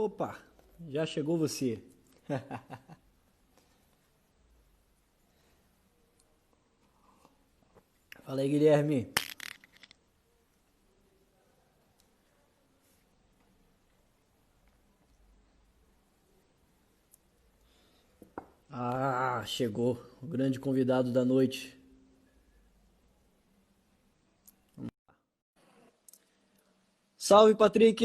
Opa, já chegou você. Fala aí, Guilherme. Ah, chegou o grande convidado da noite. Salve, Patrick!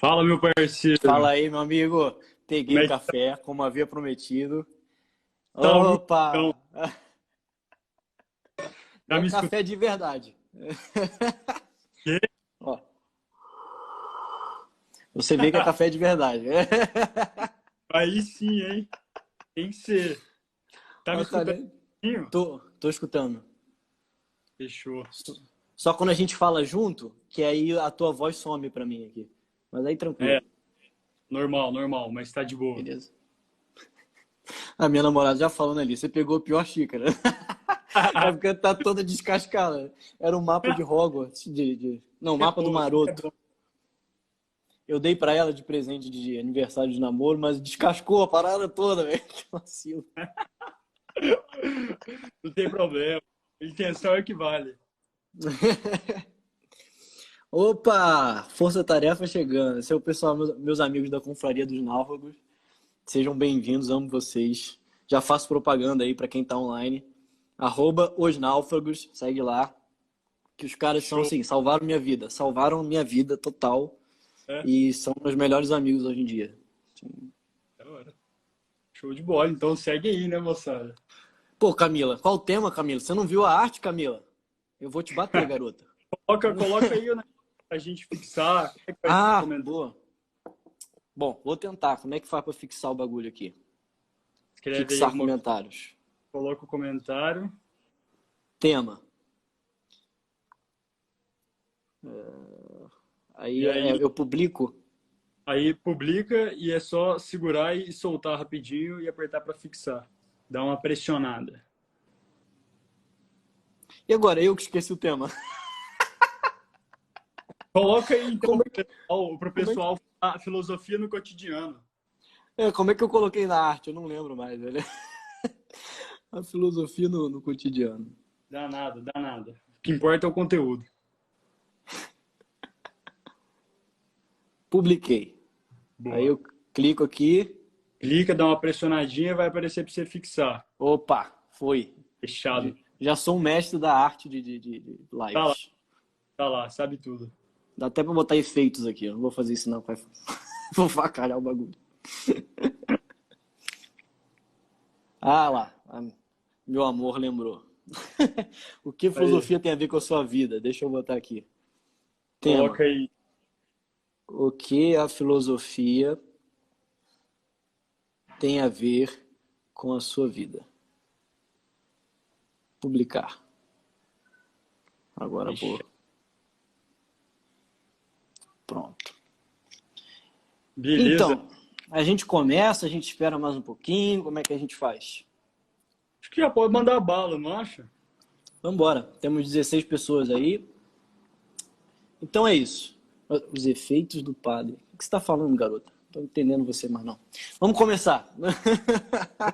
Fala, meu parceiro. Fala aí, meu amigo. Como Peguei o é que tá? café, como havia prometido. Tá ouvindo, então? Opa! E Tá é me escutando? café de verdade. Quê? Ó, você vê que é café de verdade. Aí sim, hein? Tem que ser. Tá me Ó, escutando? cara, Pouquinho? tô escutando. Fechou. Só quando a gente fala junto, que aí a tua voz some pra mim aqui. Mas aí É, tranquilo. normal, normal, mas tá de boa. Beleza. A minha namorada já falando ali, você pegou a pior xícara. É porque tá toda descascada. Era um mapa de Hogwarts, não, É mapa do bom, assim é Maroto. bom. Eu dei pra ela de presente de aniversário de namoro, mas descascou a parada toda, velho. Que vacilo. Não tem problema. A intenção é que vale. Opa! Força Tarefa chegando. Esse é o pessoal, meus amigos da Confraria dos Náufragos. Sejam bem-vindos, amo vocês. Já faço propaganda aí pra quem tá online. @os náufragos, segue lá. Que os caras são Show. assim, salvaram minha vida total É, e são meus melhores amigos hoje em dia. da hora. Show de bola. Então segue aí, né, moçada? Pô, Camila, qual o tema, Camila? Você não viu a arte, Camila? Eu vou te bater, garota. Coloca aí, né, pra gente fixar. Como é que vai ser Ah, comentário? boa. Bom, vou tentar. Como é que faz pra fixar o bagulho aqui? Escreve aí Fixar alguma coisa. comentários. Coloca o comentário. Tema. E Aí aí eu publico. Aí publica e é só segurar e soltar rapidinho e apertar para fixar. Dá uma pressionada. E agora, eu que esqueci o tema. Coloca aí então Como é que, pro como é que, pessoal a filosofia no cotidiano. como é que eu coloquei na arte? Eu não lembro mais, velho. A filosofia no cotidiano. Dá nada, dá nada. O que importa é o conteúdo. Publiquei. Aí Boa. eu clico aqui. Clica, dá uma pressionadinha, vai aparecer para você fixar. Opa, foi. Fechado. Já sou um mestre da arte de Tá lá, lives. tá lá, sabe tudo. Dá até pra botar efeitos aqui. Eu não vou fazer isso não, vai. Vou facalhar o bagulho. Ah lá, meu amor lembrou. O que Aí, filosofia tem a ver com a sua vida? Deixa eu botar aqui. Tema. coloca aí. O que a filosofia tem a ver com a sua vida? Publicar. Agora Fechado. vou. Pronto. Beleza. Então, a gente começa, a gente espera mais um pouquinho, como é que a gente faz? Acho que já pode mandar bala, não acha? Vamos embora. Temos 16 pessoas aí. Então é isso. Os efeitos do padre. O que você está falando, garota? Não estou entendendo você mais não. Vamos começar.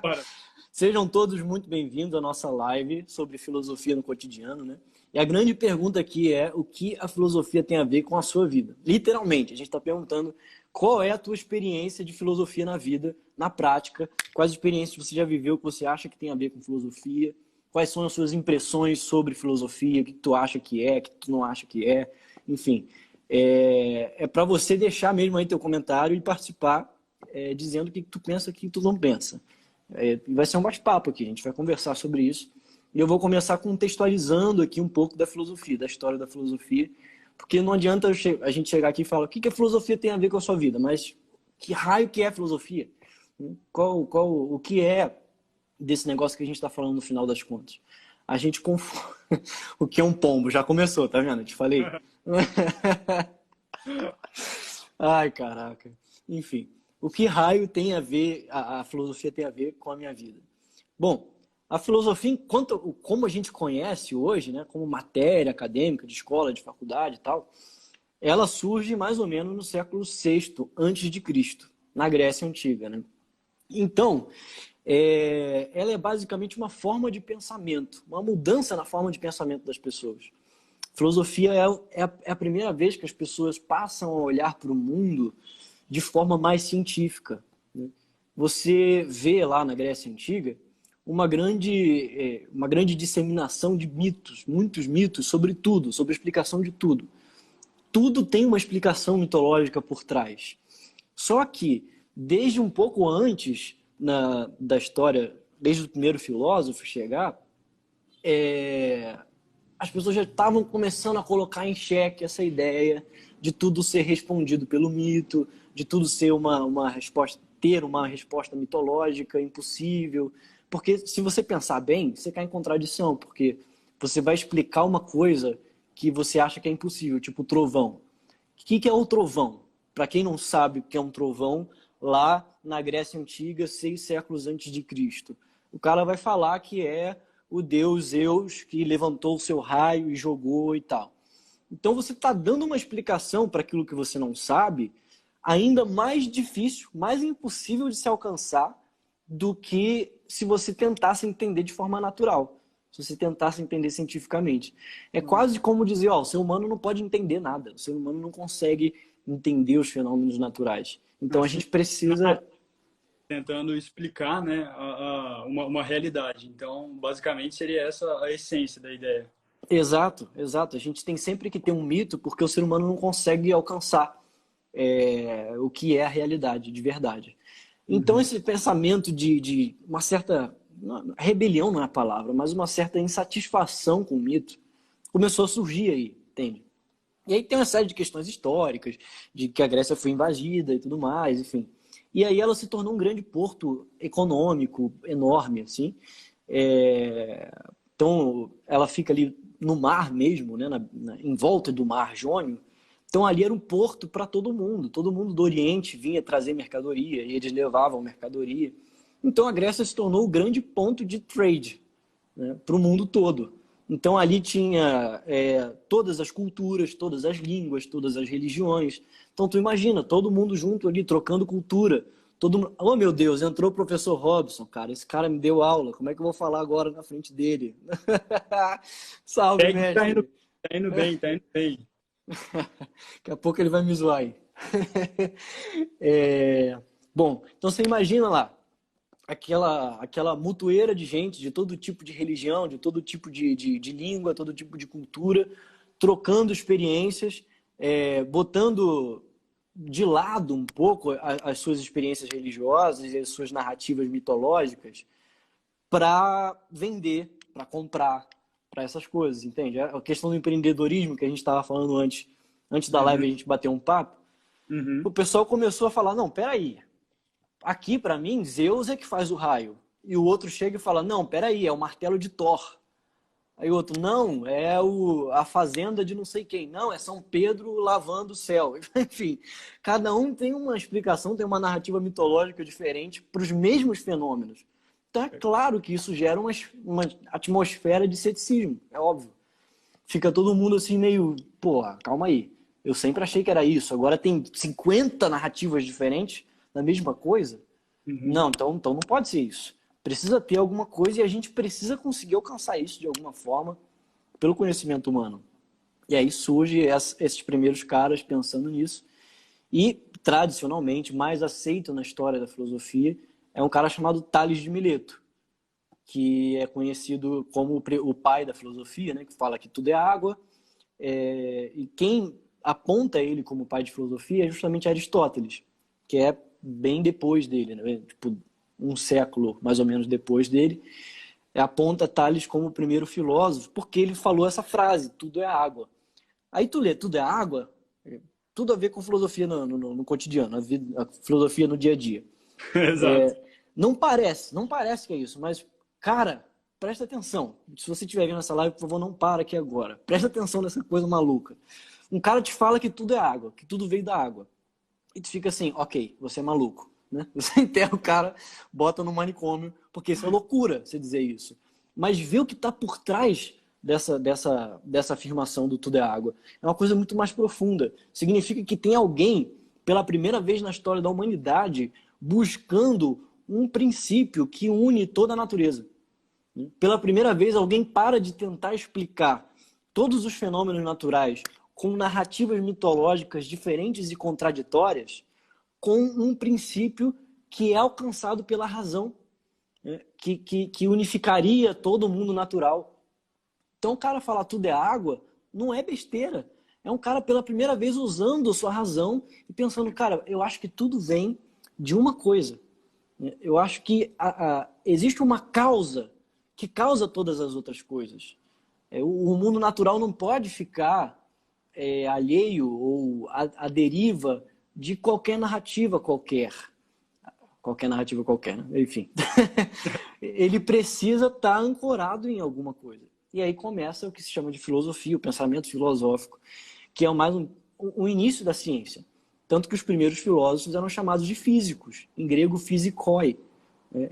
Bora. Sejam todos muito bem-vindos à nossa live sobre filosofia no cotidiano, né? E a grande pergunta aqui é o que a filosofia tem a ver com a sua vida? Literalmente, a gente está perguntando qual é a tua experiência de filosofia na vida, na prática, quais experiências você já viveu que você acha que tem a ver com filosofia, quais são as suas impressões sobre filosofia, o que tu acha que é, o que tu não acha que é, enfim. É para você deixar mesmo aí teu comentário e participar dizendo o que tu pensa, o que tu não pensa. Vai ser um bate-papo aqui, a gente vai conversar sobre isso. E eu vou começar contextualizando aqui um pouco da filosofia, da história da filosofia, porque não adianta a gente chegar aqui e falar o que a filosofia tem a ver com a sua vida, mas que raio que é a filosofia? O que é desse negócio que a gente está falando no final das contas? A gente confunde o que é um pombo, já começou, tá vendo? Eu te falei. Ai, caraca. Enfim, o que raio tem a ver, a filosofia tem a ver com a minha vida? Bom, A filosofia, como a gente conhece hoje, né, como matéria acadêmica, de escola, de faculdade e tal, ela surge mais ou menos no século VI antes de Cristo, na Grécia Antiga, né? Então, ela é basicamente uma forma de pensamento, uma mudança na forma de pensamento das pessoas. Filosofia é a primeira vez que as pessoas passam a olhar para o mundo de forma mais científica, né? Você vê lá na Grécia Antiga uma grande disseminação de mitos, muitos mitos sobre tudo, sobre a explicação de tudo. Tudo tem uma explicação mitológica por trás. Só que, desde um pouco antes da história, desde o primeiro filósofo chegar, as pessoas já estavam começando a colocar em xeque essa ideia de tudo ser respondido pelo mito, de tudo ser uma resposta, ter uma resposta mitológica impossível. Porque se você pensar bem, você cai em contradição, porque você vai explicar uma coisa que você acha que é impossível, tipo o trovão. O que é o trovão? Para quem não sabe o que é um trovão, lá na Grécia Antiga, 6 séculos antes de Cristo, o cara vai falar que é o deus Zeus que levantou o seu raio e jogou e tal. Então você está dando uma explicação para aquilo que você não sabe, ainda mais difícil, mais impossível de se alcançar do que se você tentasse entender de forma natural, se você tentasse entender cientificamente. É quase como dizer, o ser humano não pode entender nada, o ser humano não consegue entender os fenômenos naturais. Então a gente precisa... Tentando explicar, né, uma realidade. Então, basicamente, seria essa a essência da ideia. Exato, exato. A gente tem sempre que ter um mito porque o ser humano não consegue alcançar o que é a realidade de verdade. Então, esse pensamento de uma certa... rebelião não é a palavra, mas uma certa insatisfação com o mito começou a surgir aí, entende? E aí tem uma série de questões históricas, de que a Grécia foi invadida e tudo mais, enfim. E aí ela se tornou um grande porto econômico enorme, assim. Então, ela fica ali no mar mesmo, né, em volta do mar Jônio. Então, ali era um porto para todo mundo. Todo mundo do Oriente vinha trazer mercadoria e eles levavam mercadoria. Então, a Grécia se tornou o grande ponto de trade, né, para o mundo todo. Então, ali tinha todas as culturas, todas as línguas, todas as religiões. Então, tu imagina, todo mundo junto ali, trocando cultura. Oh, meu Deus, entrou o professor Robson, cara. Esse cara me deu aula. Como é que eu vou falar agora na frente dele? Salve, mestre. Tá indo bem, tá indo bem. Daqui a pouco ele vai me zoar aí. Bom, então você imagina lá, aquela mutueira de gente, de todo tipo de religião, de todo tipo de língua, todo tipo de cultura, trocando experiências, botando de lado um pouco as suas experiências religiosas e as suas narrativas mitológicas para vender, para comprar, para essas coisas, entende? A questão do empreendedorismo que a gente estava falando antes da live a gente bater um papo, o pessoal começou a falar, não, peraí, aqui para mim Zeus é que faz o raio. E o outro chega e fala, não, peraí, é o martelo de Thor. Aí o outro, não, é a fazenda de não sei quem. Não, é São Pedro lavando o céu. Enfim, cada um tem uma explicação, tem uma narrativa mitológica diferente para os mesmos fenômenos. Então é claro que isso gera uma atmosfera de ceticismo, é óbvio. Fica todo mundo assim meio, pô, calma aí. Eu sempre achei que era isso, agora tem 50 narrativas diferentes da mesma coisa? Não, então não pode ser isso. Precisa ter alguma coisa e a gente precisa conseguir alcançar isso de alguma forma pelo conhecimento humano. E aí surge esses primeiros caras pensando nisso. E, tradicionalmente, mais aceito na história da filosofia é um cara chamado Tales de Mileto, que é conhecido como o pai da filosofia, né? Que fala que tudo é água. E quem aponta ele como pai de filosofia é justamente Aristóteles, que é bem depois dele, né? Tipo, um século mais ou menos depois dele, aponta Tales como o primeiro filósofo, porque ele falou essa frase, tudo é água. Aí tu lê, tudo é água, tudo a ver com filosofia no cotidiano, a filosofia no dia a dia. Exato. Não parece que é isso, mas, cara, presta atenção. Se você estiver vendo essa live, por favor, não para aqui agora. Presta atenção nessa coisa maluca. Um cara te fala que tudo é água, que tudo veio da água. E tu fica assim, ok, você é maluco. né? Você enterra o cara, bota no manicômio, porque isso é loucura, você dizer isso. Mas ver o que está por trás dessa afirmação do tudo é água é uma coisa muito mais profunda. Significa que tem alguém, pela primeira vez na história da humanidade, buscando um princípio que une toda a natureza. Pela primeira vez, alguém para de tentar explicar todos os fenômenos naturais com narrativas mitológicas diferentes e contraditórias, com um princípio que é alcançado pela razão, né? que unificaria todo o mundo natural. Então, o cara falar tudo é água não é besteira. É um cara, pela primeira vez, usando a sua razão e pensando, cara, eu acho que tudo vem de uma coisa. Eu acho que existe uma causa que causa todas as outras coisas. O mundo natural não pode ficar alheio ou à deriva de qualquer narrativa qualquer. Qualquer narrativa qualquer, né? Enfim. Ele precisa estar ancorado em alguma coisa. E aí começa o que se chama de filosofia, o pensamento filosófico, que é mais o início da ciência. Tanto que os primeiros filósofos eram chamados de físicos, em grego physikoi.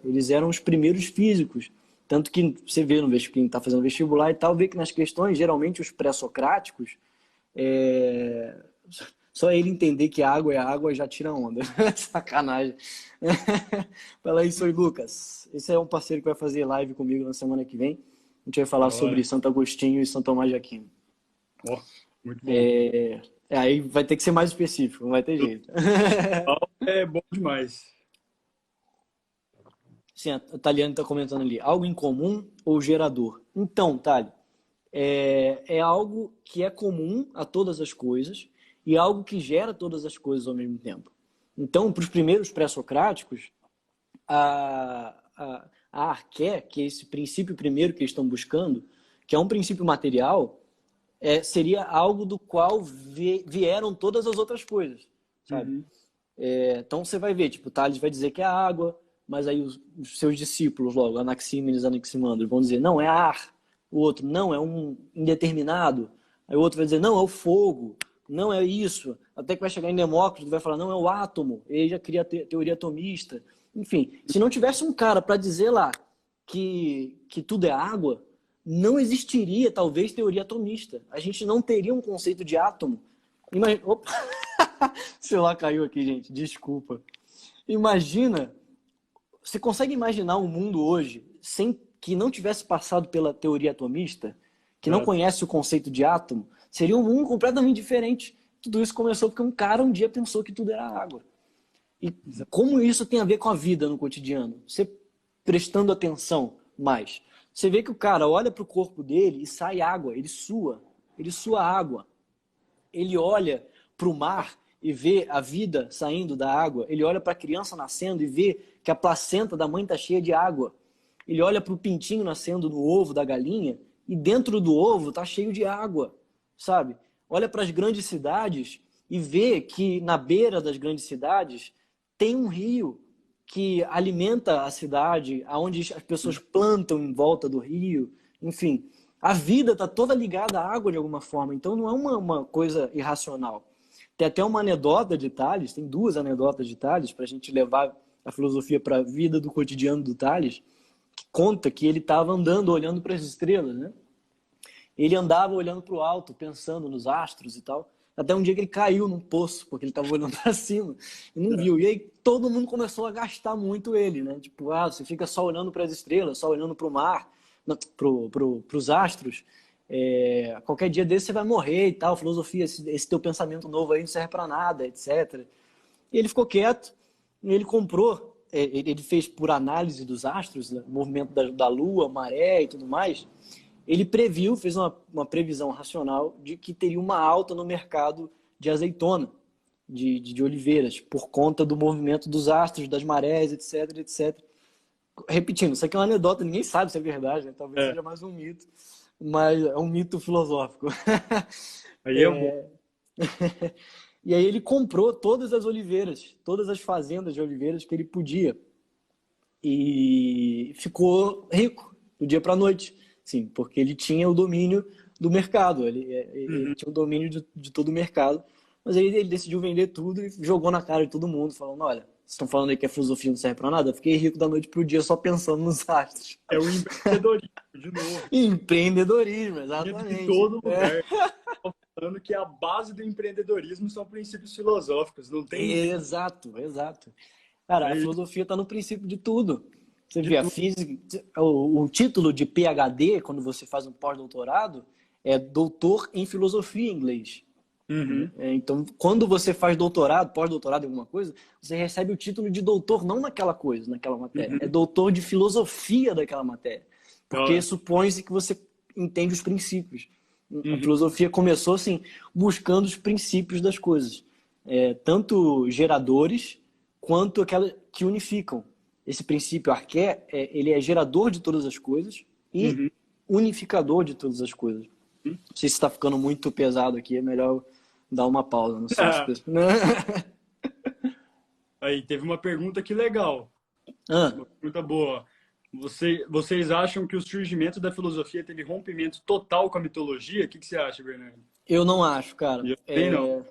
Eles eram os primeiros físicos. Tanto que você vê no quem está fazendo vestibular e tal, vê que nas questões, geralmente os pré-socráticos, só ele entender que água é água já tira onda. Sacanagem. Fala aí, sou Lucas. Esse é um parceiro que vai fazer live comigo na semana que vem. A gente vai falar sobre Santo Agostinho e São Tomás de Aquino. Oh, muito bom. Aí vai ter que ser mais específico, não vai ter jeito. É bom demais. Sim, a Taliane está comentando ali. Algo em comum ou gerador? Então, Tali, é algo que é comum a todas as coisas e algo que gera todas as coisas ao mesmo tempo. Então, para os primeiros pré-socráticos, a arqué, que é esse princípio primeiro que eles estão buscando, que é um princípio material, seria algo do qual vieram todas as outras coisas, sabe? Uhum. Então você vai ver, tipo, Tales vai dizer que é água, mas aí os seus discípulos logo, Anaxímenes e Anaximandro, vão dizer, não, é ar. O outro, não, é um indeterminado. Aí o outro vai dizer, não, é o fogo. Não é isso. Até que vai chegar em Demócrito, vai falar, não, é o átomo. Ele já cria a teoria atomista. Enfim, se não tivesse um cara para dizer lá que tudo é água, não existiria, talvez, teoria atomista. A gente não teria um conceito de átomo. Opa! O celular caiu aqui, gente. Desculpa. Imagina... Você consegue imaginar um mundo hoje sem que não tivesse passado pela teoria atomista, que não conhece o conceito de átomo? Seria um mundo completamente diferente. Tudo isso começou porque um cara um dia pensou que tudo era água. E como isso tem a ver com a vida no cotidiano? Você prestando atenção mais. Você vê que o cara olha para o corpo dele e sai água, ele sua água. Ele olha para o mar e vê a vida saindo da água. Ele olha para a criança nascendo e vê que a placenta da mãe está cheia de água. Ele olha para o pintinho nascendo no ovo da galinha e dentro do ovo está cheio de água, sabe? Olha para as grandes cidades e vê que na beira das grandes cidades tem um rio que alimenta a cidade, onde as pessoas plantam em volta do rio. Enfim, a vida está toda ligada à água de alguma forma. Então não é uma coisa irracional. Tem até uma anedota de Tales, tem duas anedotas de Tales para a gente levar a filosofia para a vida do cotidiano do Tales, que conta que ele estava andando, olhando para as estrelas, né? Ele andava olhando para o alto, pensando nos astros e tal, até um dia que ele caiu num poço, porque ele estava olhando para cima e não viu. E aí todo mundo começou a gastar muito ele, né? Tipo, você fica só olhando para as estrelas, só olhando para o mar, para os astros. Qualquer dia desse você vai morrer e tal, filosofia, esse teu pensamento novo aí não serve para nada, etc. E ele ficou quieto, e ele comprou, ele fez por análise dos astros, né, movimento da lua, maré e tudo mais, ele previu, fez uma previsão racional de que teria uma alta no mercado de azeitona, de oliveiras, por conta do movimento dos astros, das marés, etc, etc. Repetindo, isso aqui é uma anedota, ninguém sabe se é verdade, né? Talvez seja mais um mito, mas é um mito filosófico. Aí é bom. E aí ele comprou todas as oliveiras, todas as fazendas de oliveiras que ele podia. E ficou rico do dia para a noite. Sim, porque ele tinha o domínio do mercado. Ele tinha o domínio de todo o mercado. Mas aí ele decidiu vender tudo e jogou na cara de todo mundo, falando, olha, Vocês estão falando aí que a filosofia não serve para nada? Eu fiquei rico da noite pro dia só pensando nos astros. É o empreendedorismo, de novo. Empreendedorismo, Dentro de exatamente. todo lugar. Estou falando que a base do empreendedorismo são princípios filosóficos. Não tem Exato, exato. Cara, a é filosofia está no princípio de tudo. Você de vê, a tudo. física, o título de PhD, quando você faz um pós-doutorado, é doutor em filosofia em inglês. Uhum. Então, quando você faz doutorado, pós-doutorado em alguma coisa, você recebe o título de doutor não naquela coisa, naquela matéria. É Uhum. doutor de filosofia daquela matéria. Porque Ó, supõe-se que você entende os princípios. A uhum. filosofia começou assim, buscando os princípios das coisas. Tanto geradores, quanto aquelas que unificam. Esse princípio arqué, ele é gerador de todas as coisas e Uhum. unificador de todas as coisas. Uhum. Não sei se está ficando muito pesado aqui, é melhor dar uma pausa. Não sei se... Ah, aí, teve uma pergunta aqui legal. Ah, Uma pergunta boa. Vocês acham que o surgimento da filosofia teve rompimento total com a mitologia? O que você acha, Bernardo? eu não acho, cara. Eu também não.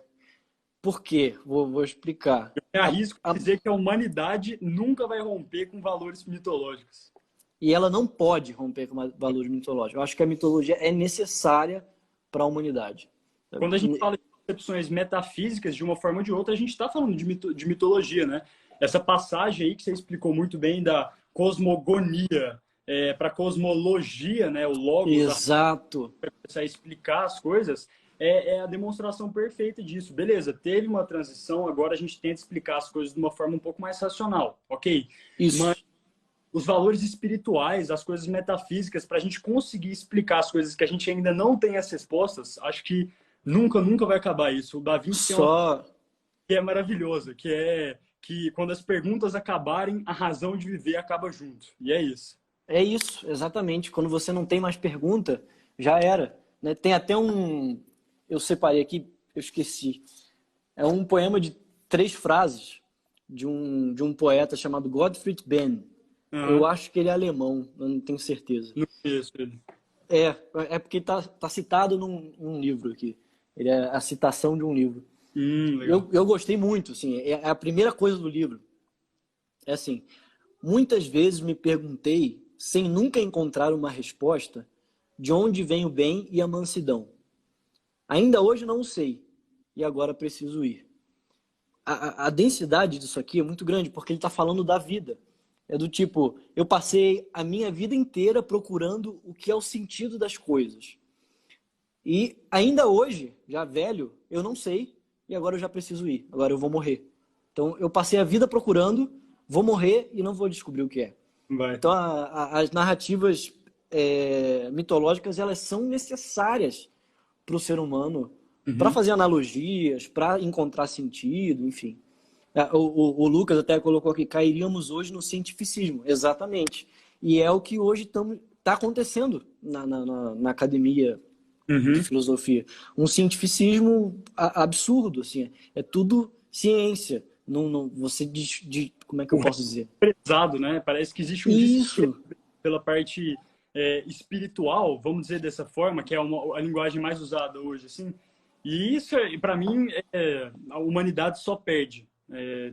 Por quê? Vou explicar. Eu A- arrisco a- dizer que a humanidade nunca vai romper com valores mitológicos. E ela não pode romper com valores mitológicos. Eu acho que a mitologia é necessária para a humanidade. Quando a gente fala de concepções metafísicas, de uma forma ou de outra, a gente está falando de mitologia, né? Essa passagem aí que você explicou muito bem da cosmogonia para cosmologia, né? O logos, Exato. começar a explicar as coisas, é a demonstração perfeita disso. Beleza, teve uma transição, agora a gente tenta explicar as coisas de uma forma um pouco mais racional, ok? Mas Isso. os valores espirituais, as coisas metafísicas, para a gente conseguir explicar as coisas que a gente ainda não tem as respostas, acho que nunca vai acabar isso. O Da Vinci tem uma coisa Só. que é maravilhosa, que é que quando as perguntas acabarem, a razão de viver acaba junto. E é isso. É isso, exatamente. Quando você não tem mais pergunta, já era. Né? Tem até um. Eu separei aqui, eu esqueci. É um poema de 3 frases de um poeta chamado Gottfried Benn. Eu Aham. acho que ele é alemão, eu não tenho certeza. Não conheço ele. É porque tá citado num livro aqui. Ele é a citação de um livro. Legal. Eu gostei muito, assim, é a primeira coisa do livro. É assim, muitas vezes me perguntei, sem nunca encontrar uma resposta, de onde vem o bem e a mansidão. Ainda hoje não sei, e agora preciso ir. A densidade disso aqui é muito grande, porque ele está falando da vida. É do tipo, eu passei a minha vida inteira procurando o que é o sentido das coisas. E ainda hoje, já velho, eu não sei, e agora eu já preciso ir, agora eu vou morrer. Então eu passei a vida procurando, vou morrer e não vou descobrir o que é. Vai. Então as narrativas mitológicas, elas são necessárias para o ser humano, para Uhum. fazer analogias, para encontrar sentido, enfim. O Lucas até colocou aqui, cairíamos hoje no cientificismo, exatamente. E é o que hoje está acontecendo na academia de Uhum. filosofia. Um cientificismo absurdo, assim. É tudo ciência. Você como é que eu O posso dizer? pesado, né? Parece que existe um desprezo Isso, pela parte espiritual, vamos dizer dessa forma, que é a linguagem mais usada hoje, assim. E isso, para mim, a humanidade só perde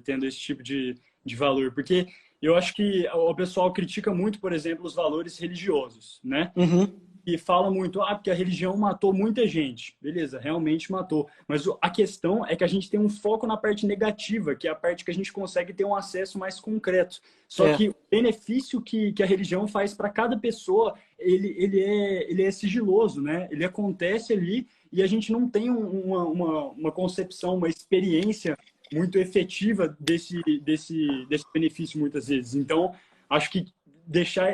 tendo esse tipo de valor, porque eu acho que o pessoal critica muito, por exemplo, os valores religiosos, né? uhum, E fala muito, porque a religião matou muita gente. Beleza, realmente matou. Mas a questão é que a gente tem um foco na parte negativa, que é a parte que a gente consegue ter um acesso mais concreto. Só é, que o benefício que a religião faz para cada pessoa, ele é sigiloso, né? Ele acontece ali e a gente não tem uma concepção, uma experiência muito efetiva desse benefício muitas vezes. Então, acho que deixar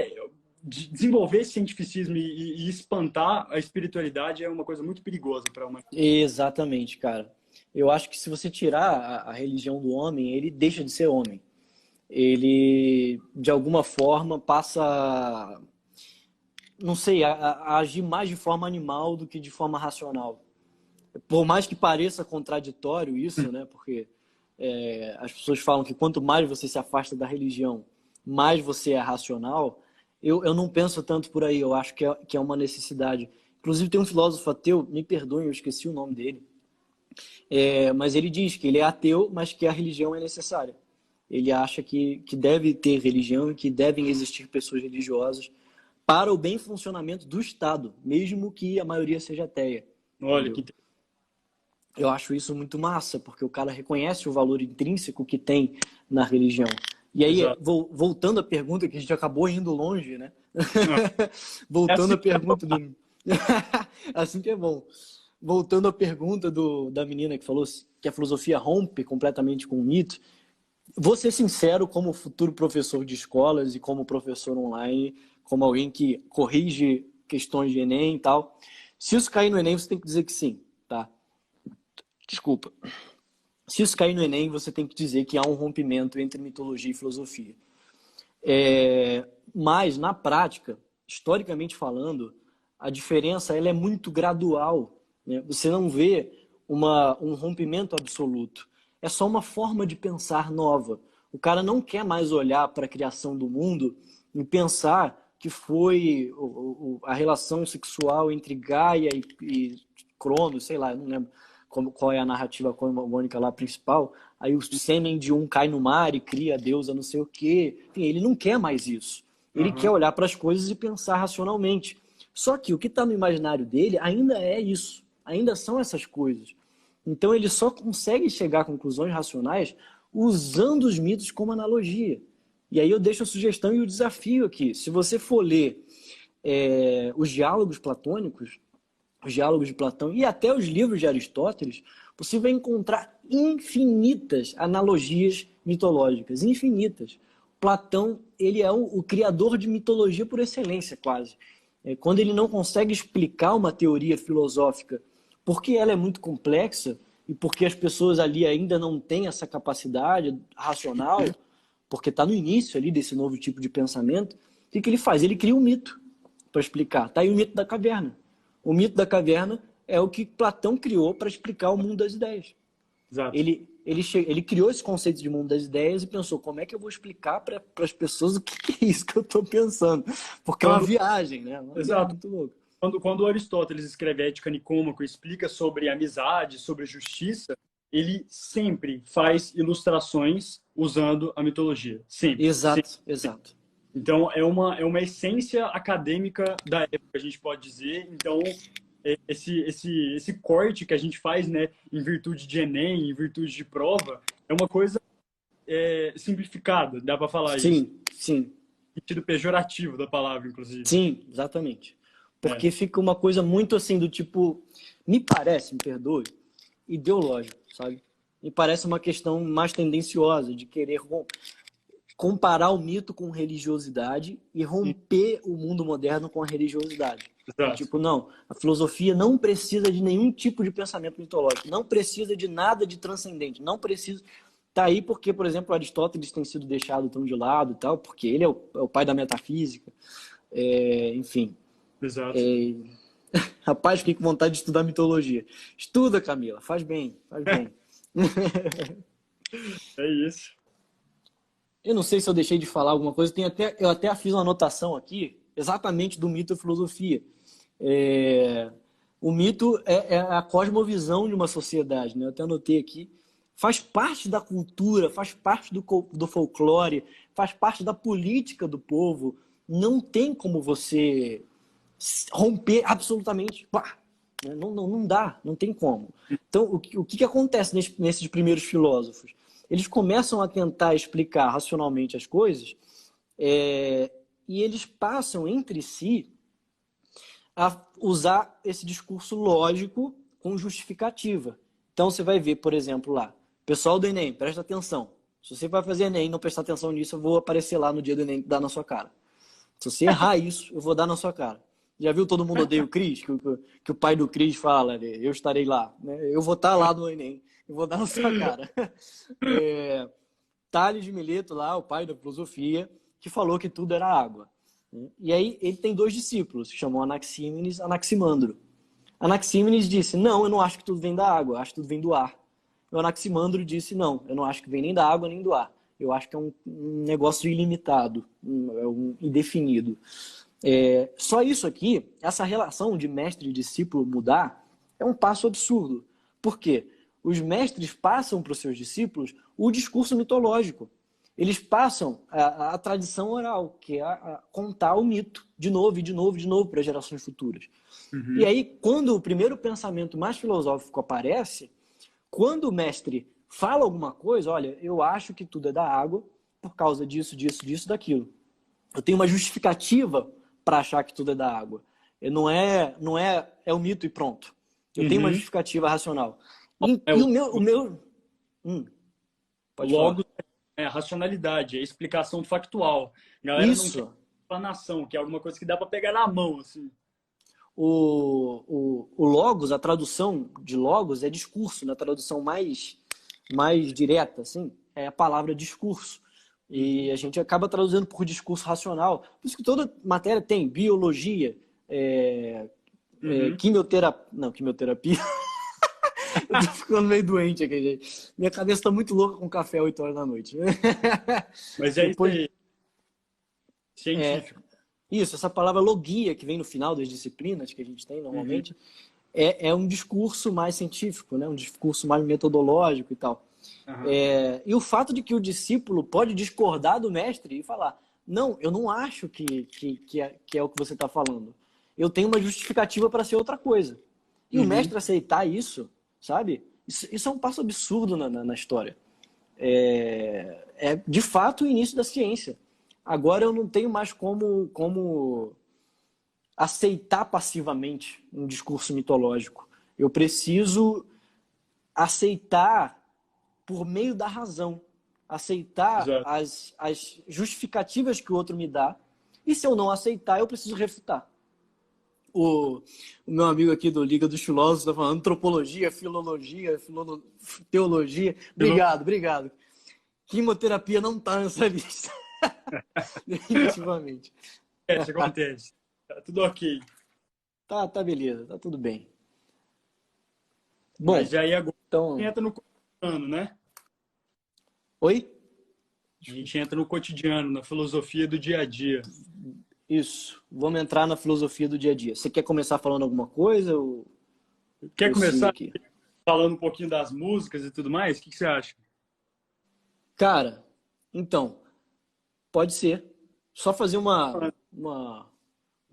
desenvolver esse cientificismo e espantar a espiritualidade é uma coisa muito perigosa para uma. exatamente, cara. Eu acho que se você tirar a religião do homem, ele deixa de ser homem. Ele, de alguma forma, passa, não sei, a agir mais de forma animal do que de forma racional. Por mais que pareça contraditório isso, né? Porque as pessoas falam que quanto mais você se afasta da religião, mais você é racional. Eu não penso tanto por aí, eu acho que é uma necessidade. Inclusive tem um filósofo ateu, me perdoem, eu esqueci o nome dele, mas ele diz que ele é ateu, mas que a religião é necessária. Ele acha que deve ter religião e que devem existir pessoas religiosas para o bem funcionamento do Estado, mesmo que a maioria seja ateia. Olha, Entendeu? Eu acho isso muito massa, porque o cara reconhece o valor intrínseco que tem na religião. E aí, exato. voltando à pergunta, que a gente acabou indo longe, né? Ah, é Voltando assim à que é. pergunta do... Assim que é bom. Voltando à pergunta da menina que falou que a filosofia rompe completamente com o mito, vou ser sincero, como futuro professor de escolas e como professor online, como alguém que corrige questões de Enem e tal, se isso cair no Enem, você tem que dizer que sim, tá? Desculpa. Se isso cair no Enem, você tem que dizer que há um rompimento entre mitologia e filosofia. Mas, na prática, historicamente falando, a diferença ela é muito gradual. Né? Você não vê um rompimento absoluto. É só uma forma de pensar nova. O cara não quer mais olhar para a criação do mundo e pensar que foi a relação sexual entre Gaia e Cronos, sei lá, eu não lembro qual é a narrativa cosmogônica lá principal. Aí o sêmen de um cai no mar e cria a deusa não sei o quê. Enfim, ele não quer mais isso. Ele quer Aham. olhar para as coisas e pensar racionalmente. Só que o que está no imaginário dele ainda é isso. Ainda são essas coisas. Então ele só consegue chegar a conclusões racionais usando os mitos como analogia. E aí eu deixo a sugestão e o desafio aqui. Se você for ler os diálogos platônicos, os diálogos de Platão e até os livros de Aristóteles, você vai encontrar infinitas analogias mitológicas, infinitas. Platão, ele é o criador de mitologia por excelência, quase. Quando ele não consegue explicar uma teoria filosófica porque ela é muito complexa e porque as pessoas ali ainda não têm essa capacidade racional, porque está no início ali desse novo tipo de pensamento, o que ele faz? Ele cria um mito para explicar. Está aí o mito da caverna. O mito da caverna é o que Platão criou para explicar o mundo das ideias. Exato. Ele criou esse conceito de mundo das ideias e pensou, como é que eu vou explicar para as pessoas o que é isso que eu estou pensando? Porque é uma Quando, viagem, né? Uma viagem exato. muito louca. Quando Aristóteles escreve Ética Nicômaco e explica sobre amizade, sobre justiça, ele sempre faz ilustrações usando a mitologia. Sempre. Sempre. Exato, exato. Então, é uma essência acadêmica da época, a gente pode dizer. Então, esse corte que a gente faz, né, em virtude de Enem, em virtude de prova, é uma coisa simplificada, dá para falar isso. Sim, sim. No sentido pejorativo da palavra, inclusive. Sim, exatamente. É, Porque fica uma coisa muito assim do tipo, me parece, me perdoe, ideológico, sabe? Me parece uma questão mais tendenciosa de querer comparar o mito com religiosidade e romper o mundo moderno com a religiosidade. Do exato. tipo, não, a filosofia não precisa de nenhum tipo de pensamento mitológico, não precisa de nada de transcendente, não precisa. Tá aí porque, por exemplo, Aristóteles tem sido deixado tão de lado e tal, porque ele é o pai da metafísica. Enfim. Exato. Rapaz, fiquei com vontade de estudar mitologia. Estuda, Camila, faz bem, faz bem. É isso. Eu não sei se eu deixei de falar alguma coisa, eu até fiz uma anotação aqui, exatamente do mito e filosofia. O mito é a cosmovisão de uma sociedade, né? Eu até anotei aqui. Faz parte da cultura, faz parte do folclore, faz parte da política do povo. Não tem como você romper absolutamente. Pá, não dá, não tem como. Então, o que acontece nesses primeiros filósofos? Eles começam a tentar explicar racionalmente as coisas e eles passam entre si a usar esse discurso lógico com justificativa. Então, você vai ver, por exemplo, lá, pessoal do Enem, presta atenção. Se você vai fazer Enem e não prestar atenção nisso, eu vou aparecer lá no dia do Enem e dar na sua cara. Se você errar isso, eu vou dar na sua cara. Já viu Todo Mundo Odeia o Chris? Que o pai do Chris fala, eu estarei lá. Né? Eu vou estar lá no Enem. Eu vou dar na sua cara. Tales de Mileto lá, o pai da filosofia, que falou que tudo era água. E aí ele tem dois discípulos, que chamam Anaxímenes e Anaximandro. Anaxímenes disse, não, eu não acho que tudo vem da água, eu acho que tudo vem do ar. E o Anaximandro disse, não, eu não acho que vem nem da água nem do ar. Eu acho que é um negócio ilimitado, indefinido. Só isso aqui, essa relação de mestre e discípulo mudar, é um passo absurdo. Por quê? Os mestres passam para os seus discípulos o discurso mitológico. eles passam a tradição oral, que é a contar o mito de novo e de novo e de novo para gerações futuras. E aí, quando o primeiro pensamento mais filosófico aparece, quando o mestre fala alguma coisa, olha, eu acho que tudo é da água por causa disso, disso, disso, daquilo. Eu tenho uma justificativa para achar que tudo é da água. É o mito e pronto. Eu tenho uma justificativa racional. E o meu... pode Logo, falar. é a racionalidade, é a explicação factual. A galera não Isso. quer explanação, que é alguma coisa que dá para pegar na mão, assim. O logos, a tradução de logos é discurso, na tradução mais direta, assim, é a palavra discurso. E a gente acaba traduzindo por discurso racional. Por isso que toda matéria tem biologia, quimioterapia. Não, quimioterapia. Eu tô ficando meio doente aqui, gente. Minha cabeça tá muito louca com café às 8 horas da noite. Mas é Depois, isso aí. Científico. Isso, essa palavra logia, que vem no final das disciplinas que a gente tem normalmente, é um discurso mais científico, né? Um discurso mais metodológico e tal. E o fato de que o discípulo pode discordar do mestre e falar, não, eu não acho que é o que você está falando. Eu tenho uma justificativa para ser outra coisa. E o mestre aceitar isso, sabe? Isso é um passo absurdo na história. É de fato o início da ciência. Agora eu não tenho mais como aceitar passivamente um discurso mitológico. Eu preciso aceitar por meio da razão. Aceitar as justificativas que o outro me dá. E se eu não aceitar, eu preciso refutar. O meu amigo aqui do Liga dos Filósofos está falando antropologia, filologia, teologia. Obrigado. Quimioterapia não está nessa lista. Definitivamente. Acontece. Tá tudo ok. Tá beleza, tá tudo bem. Bom, mas aí agora então... a gente entra no cotidiano, né? Oi? A gente entra no cotidiano, na filosofia do dia a dia. Isso. Vamos entrar na filosofia do dia a dia. Você quer começar falando alguma coisa? Quer começar falando um pouquinho das músicas e tudo mais? O que você acha? Cara, então, pode ser. Só fazer um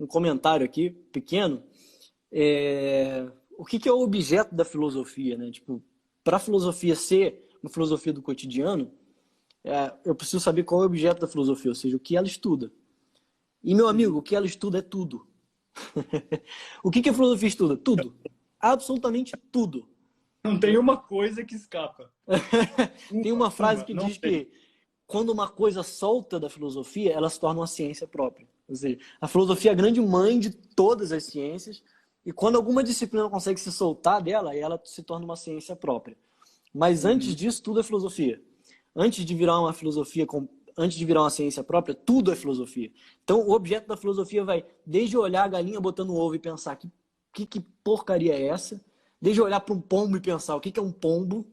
comentário aqui, pequeno. O que é o objeto da filosofia, né? Tipo, para a filosofia ser uma filosofia do cotidiano, eu preciso saber qual é o objeto da filosofia, ou seja, o que ela estuda. E, meu amigo, o que ela estuda é tudo. O que a filosofia estuda? Tudo. Absolutamente tudo. Não tem uma coisa que escapa. Tem uma frase que diz que quando uma coisa solta da filosofia, ela se torna uma ciência própria. Ou seja, a filosofia é a grande mãe de todas as ciências, e quando alguma disciplina consegue se soltar dela, ela se torna uma ciência própria. Mas antes disso, tudo é filosofia. Antes de virar uma ciência própria, tudo é filosofia. Então, o objeto da filosofia vai desde olhar a galinha botando ovo e pensar que porcaria é essa, desde olhar para um pombo e pensar o que é um pombo,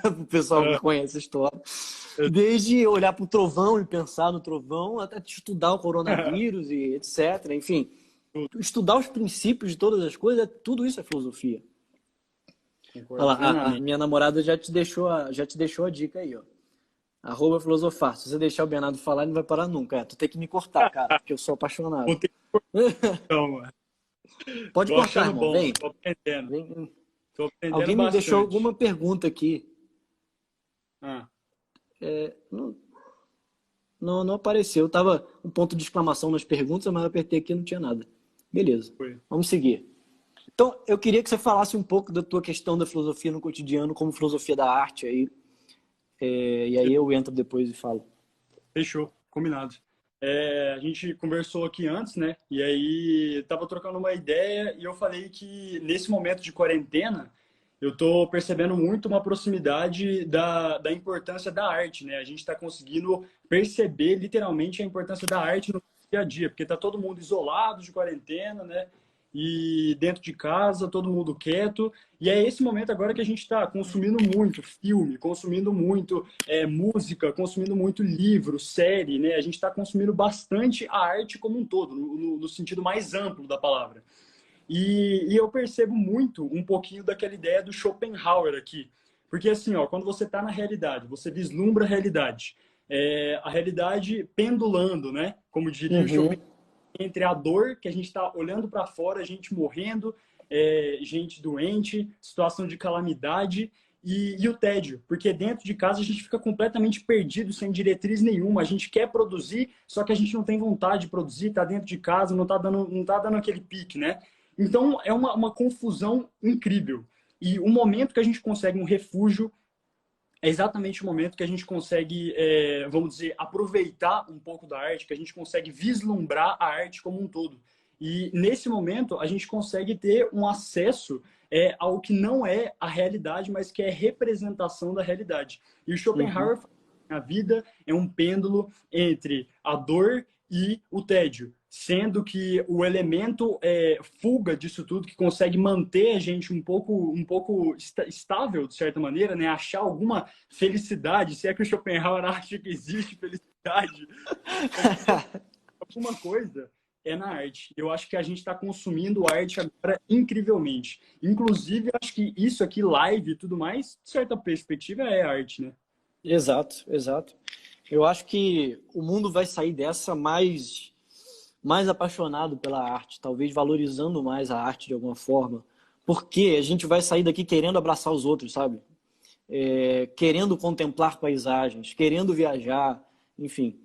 o pessoal que conhece a história, desde olhar para o trovão e pensar no trovão, até estudar o coronavírus e etc. Enfim, estudar os princípios de todas as coisas, tudo isso é filosofia. Olha lá, a minha namorada já te deixou a dica aí, ó. @filosofar. Se você deixar o Bernardo falar, ele não vai parar nunca. Tu tem que me cortar, cara, porque eu sou apaixonado. Vou ter que cortar, Pode cortar, irmão. Vem. Tô aprendendo. Vem. Tô aprendendo Alguém bastante. me deixou alguma pergunta aqui. Não apareceu. Tava um ponto de exclamação nas perguntas, mas eu apertei aqui e não tinha nada. Beleza. Vamos seguir. Então, eu queria que você falasse um pouco da tua questão da filosofia no cotidiano, como filosofia da arte aí. E aí eu entro depois e falo. Fechou, combinado. A gente conversou aqui antes, né? E aí tava trocando uma ideia e eu falei que nesse momento de quarentena eu tô percebendo muito uma proximidade da importância da arte, né? A gente está conseguindo perceber literalmente a importância da arte no dia a dia, porque tá todo mundo isolado de quarentena, né? E dentro de casa, todo mundo quieto. E é esse momento agora que a gente está consumindo muito filme, consumindo muito música, consumindo muito livro, série, né? A gente está consumindo bastante a arte como um todo, no sentido mais amplo da palavra. E eu percebo muito um pouquinho daquela ideia do Schopenhauer aqui. Porque assim, ó, quando você está na realidade, você vislumbra a realidade. a realidade pendulando, né? Como diria o Uhum. Schopenhauer, entre a dor que a gente está olhando para fora, gente morrendo, gente doente, situação de calamidade e o tédio, porque dentro de casa a gente fica completamente perdido, sem diretriz nenhuma. A gente quer produzir, só que a gente não tem vontade de produzir, está dentro de casa, não tá dando aquele pique, né? Então é uma confusão incrível. E o momento que a gente consegue um refúgio é exatamente o momento que a gente consegue, vamos dizer, aproveitar um pouco da arte, que a gente consegue vislumbrar a arte como um todo. E nesse momento a gente consegue ter um acesso ao que não é a realidade, mas que é representação da realidade. E o Uhum. Schopenhauer fala que a vida é um pêndulo entre a dor e o tédio, sendo que o elemento fuga disso tudo, que consegue manter a gente um pouco estável, de certa maneira, né? Achar alguma felicidade, se é que o Schopenhauer acha que existe felicidade, alguma coisa é na arte. Eu acho que a gente está consumindo arte agora incrivelmente. Inclusive, eu acho que isso aqui, live e tudo mais, de certa perspectiva, é arte, né? Exato, exato. Eu acho que o mundo vai sair dessa mais apaixonado pela arte, talvez valorizando mais a arte de alguma forma, porque a gente vai sair daqui querendo abraçar os outros, sabe? Querendo contemplar paisagens, querendo viajar, enfim.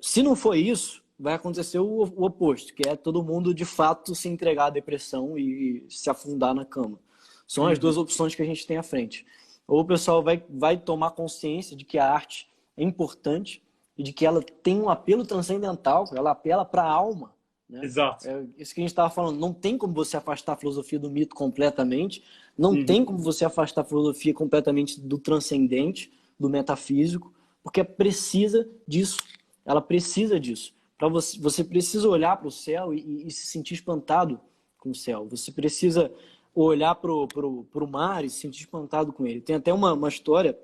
Se não for isso, vai acontecer o oposto, que é todo mundo de fato se entregar à depressão e se afundar na cama. São as Uhum. duas opções que a gente tem à frente. Ou o pessoal vai tomar consciência de que a arte é importante e de que ela tem um apelo transcendental, ela apela para a alma, né? Exato. É isso que a gente estava falando. Não tem como você afastar a filosofia do mito completamente, não Uhum. tem como você afastar a filosofia completamente do transcendente, do metafísico, porque precisa disso. Ela precisa disso. Para você precisa olhar para o céu e se sentir espantado com o céu. Você precisa olhar para o mar e se sentir espantado com ele. Tem até uma história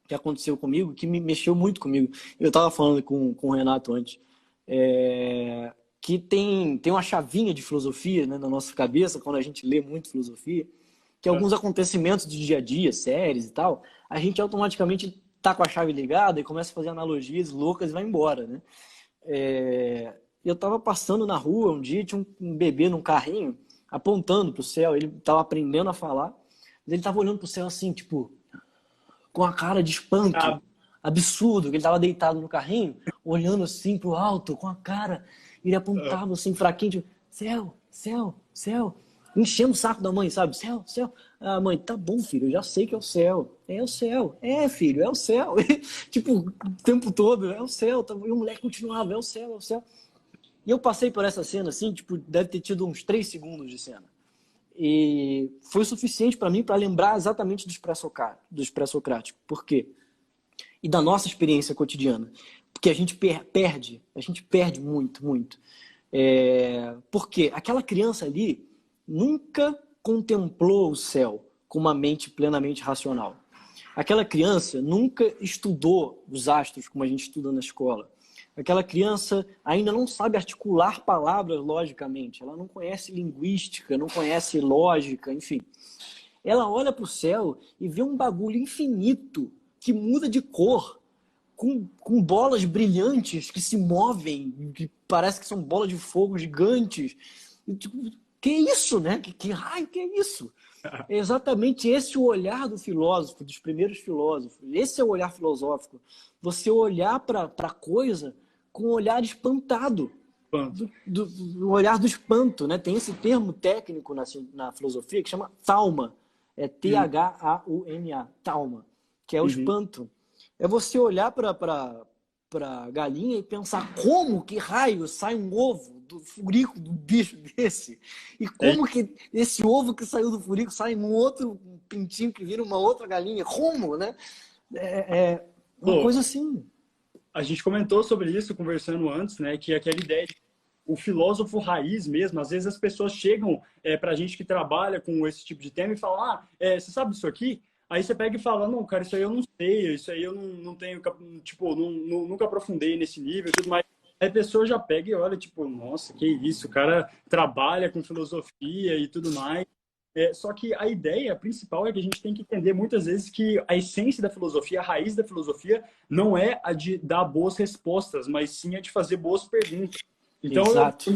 que aconteceu comigo que me mexeu muito comigo. Eu estava falando com o Renato antes. Que tem uma chavinha de filosofia, né, na nossa cabeça, quando a gente lê muito filosofia, que alguns acontecimentos do dia a dia, séries e tal, a gente automaticamente tá com a chave ligada e começa a fazer analogias loucas e vai embora, né? Eu tava passando na rua um dia, tinha um bebê num carrinho, apontando pro céu, ele tava aprendendo a falar, mas ele tava olhando pro céu assim, tipo, com a cara de espanto, Ah, absurdo, que ele tava deitado no carrinho, olhando assim pro alto, com a cara, ele apontava assim, fraquinho, tipo, céu, céu, céu, enchendo o saco da mãe, sabe? Céu, céu. Ah, mãe, tá bom, filho, eu já sei que é o céu. É o céu. É, filho, é o céu. Tipo, o tempo todo, é o céu. E o moleque continuava, é o céu, é o céu. E eu passei por essa cena, assim, tipo, deve ter tido uns 3 segundos de cena. E foi o suficiente para mim para lembrar exatamente dos pré-socráticos. Por quê? E da nossa experiência cotidiana. Porque a gente perde muito, muito. Porque aquela criança ali nunca contemplou o céu com uma mente plenamente racional. Aquela criança nunca estudou os astros como a gente estuda na escola. Aquela criança ainda não sabe articular palavras logicamente. Ela não conhece linguística, não conhece lógica, enfim. Ela olha para o céu e vê um bagulho infinito que muda de cor, com bolas brilhantes que se movem, que parece que são bolas de fogo gigantes. E, tipo, que isso, né? Que raio que é isso? É exatamente esse o olhar do filósofo, dos primeiros filósofos. Esse é o olhar filosófico. Você olhar para a coisa com um olhar espantado, quanto? do olhar do espanto, né? Tem esse termo técnico na filosofia que chama tauma. É Uhum. T-H-A-U-M-A, tauma, que é o Uhum. espanto. É você olhar para a galinha e pensar como que raio sai um ovo do furico do bicho desse? E É, como que esse ovo que saiu do furico sai um outro pintinho que vira uma outra galinha? Como, né? É uma pô, coisa assim. a gente comentou sobre isso conversando antes, né? Que é aquela ideia de o filósofo raiz mesmo, às vezes as pessoas chegam para a gente que trabalha com esse tipo de tema e falam, você sabe isso aqui? Aí você pega e fala, não, cara, isso aí eu não sei, isso aí eu não tenho, tipo, nunca aprofundei nesse nível e tudo mais. Aí a pessoa já pega e olha, tipo, nossa, que isso, o cara trabalha com filosofia e tudo mais. Só que a ideia principal é que a gente tem que entender muitas vezes que a essência da filosofia, a raiz da filosofia, não é a de dar boas respostas, mas sim a de fazer boas perguntas. Então, Exato.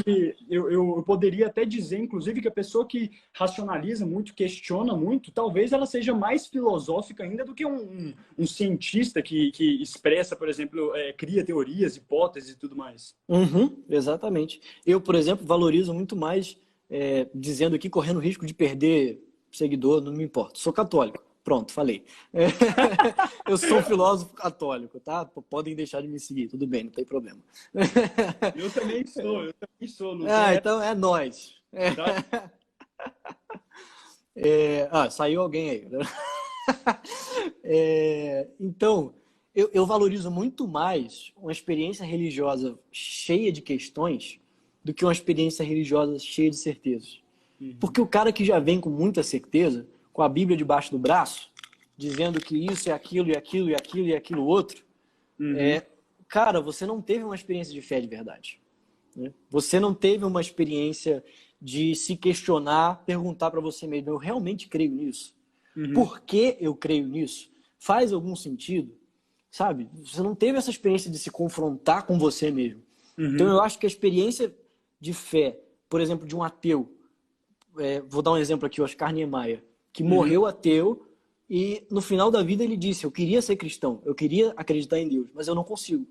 eu poderia até dizer, inclusive, que a pessoa que racionaliza muito, questiona muito, talvez ela seja mais filosófica ainda do que um cientista que expressa, por exemplo, cria teorias, hipóteses e tudo mais. Uhum, exatamente. Eu, por exemplo, valorizo muito mais, dizendo aqui, correndo risco de perder seguidor, não me importa. Sou católico. Pronto, falei. Eu sou um filósofo católico, tá? Podem deixar de me seguir, tudo bem, não tem problema. Eu também sou, não Ah, tem então é nós. essa. Saiu alguém aí. Então, eu valorizo muito mais uma experiência religiosa cheia de questões do que uma experiência religiosa cheia de certezas. Porque o cara que já vem com muita certeza, com a Bíblia debaixo do braço, dizendo que isso é aquilo, e aquilo, e aquilo, e aquilo outro, cara, você não teve uma experiência de fé de verdade. Né? Você não teve uma experiência de se questionar, perguntar para você mesmo, eu realmente creio nisso? Por que eu creio nisso? Faz algum sentido? Sabe? Você não teve essa experiência de se confrontar com você mesmo. Então eu acho que a experiência de fé, por exemplo, de um ateu, vou dar um exemplo aqui, o Oscar Niemeyer, que morreu ateu e no final da vida ele disse, eu queria ser cristão, eu queria acreditar em Deus, mas eu não consigo.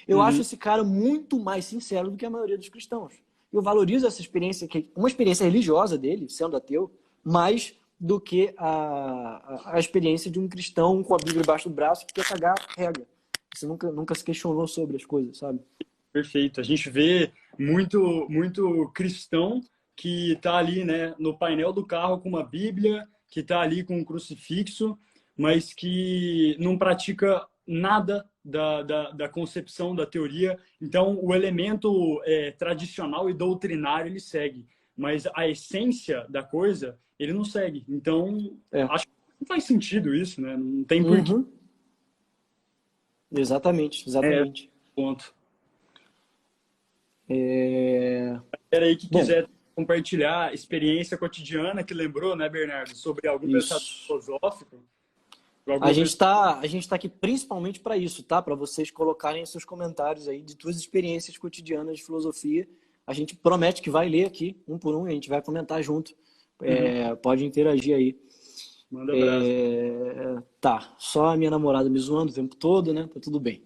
Eu acho esse cara muito mais sincero do que a maioria dos cristãos. Eu valorizo essa experiência, uma experiência religiosa dele, sendo ateu, mais do que a experiência de um cristão com a Bíblia debaixo do braço que quer cagar regra. Você nunca se questionou sobre as coisas, sabe? Perfeito. A gente vê muito cristão que está ali, né, no painel do carro com uma Bíblia, que está ali com um crucifixo, mas que não pratica nada da concepção da teoria. Então, o elemento tradicional e doutrinário ele segue, mas a essência da coisa ele não segue. Então, acho que não faz sentido isso, né? Não tem porquê. Exatamente. Ponto. Era aí que quiser compartilhar experiência cotidiana que lembrou, né, Bernardo, sobre algum pensamento filosófico. A gente tá aqui principalmente para isso, tá? Para vocês colocarem seus comentários aí de suas experiências cotidianas de filosofia. A gente promete que vai ler aqui, um por um, e a gente vai comentar junto. Pode interagir aí. Manda abraço. Tá, só a minha namorada me zoando o tempo todo, né? Tá tudo bem.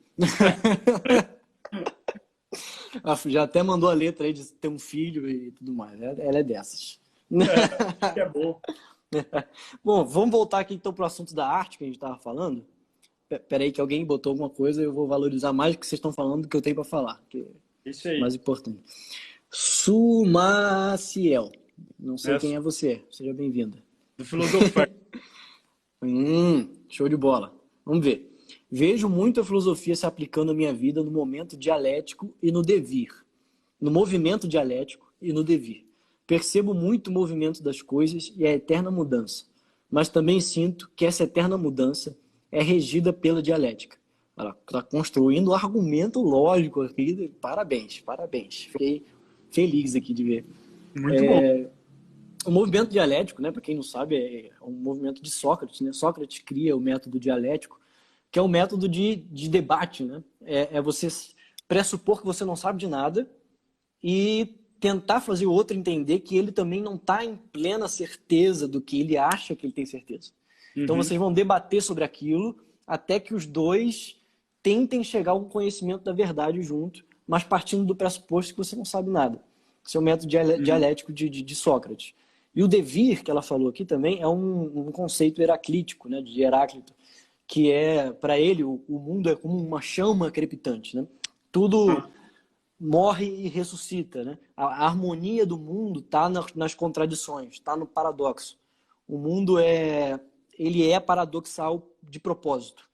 Já até mandou a letra aí de ter um filho e tudo mais. Ela é dessas. Que é bom. Bom, vamos voltar aqui então para o assunto da arte que a gente estava falando. Peraí que alguém botou alguma coisa, eu vou valorizar mais o que vocês estão falando do que eu tenho para falar. Que Isso aí. É mais importante. Sumaciel. Não sei quem é você. Seja bem-vinda. Do filosofar. Show de bola. Vamos ver. Vejo muito a filosofia se aplicando à minha vida no momento dialético e no devir. No movimento dialético e no devir. Percebo muito o movimento das coisas e a eterna mudança. Mas também sinto que essa eterna mudança é regida pela dialética. Ela está construindo um argumento lógico aqui. Parabéns. Fiquei feliz aqui de ver. Muito bom. O movimento dialético, né, para quem não sabe, é um movimento de Sócrates. Né? Sócrates cria o método dialético, que é um método de debate. Né? É você pressupor que você não sabe de nada e tentar fazer o outro entender que ele também não está em plena certeza do que ele acha que ele tem certeza. Então vocês vão debater sobre aquilo até que os dois tentem chegar a um conhecimento da verdade junto, mas partindo do pressuposto que você não sabe nada. Esse é o método dialético de Sócrates. E o devir, que ela falou aqui também, é um conceito heraclítico, né, de Heráclito, que para ele, o mundo é como uma chama crepitante. Né? Tudo morre e ressuscita. Né? A harmonia do mundo está nas contradições, está no paradoxo. O mundo ele é paradoxal de propósito.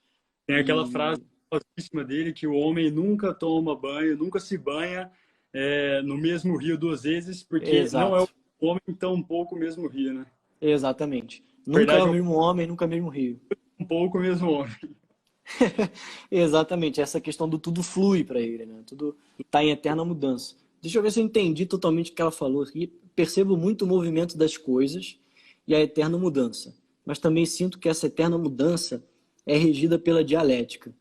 Tem aquela frase famosíssima dele que o homem nunca toma banho, nunca se banha no mesmo rio duas vezes, porque não é o homem tão pouco o mesmo rio, né? Exatamente. Nunca é o mesmo homem, nunca é o mesmo rio. Um pouco o mesmo homem. Exatamente, essa questão do tudo flui para ele, né? Tudo está em eterna mudança. Deixa eu ver se eu entendi totalmente o que ela falou aqui. Percebo muito o movimento das coisas e a eterna mudança. Mas também sinto que essa eterna mudança é regida pela dialética.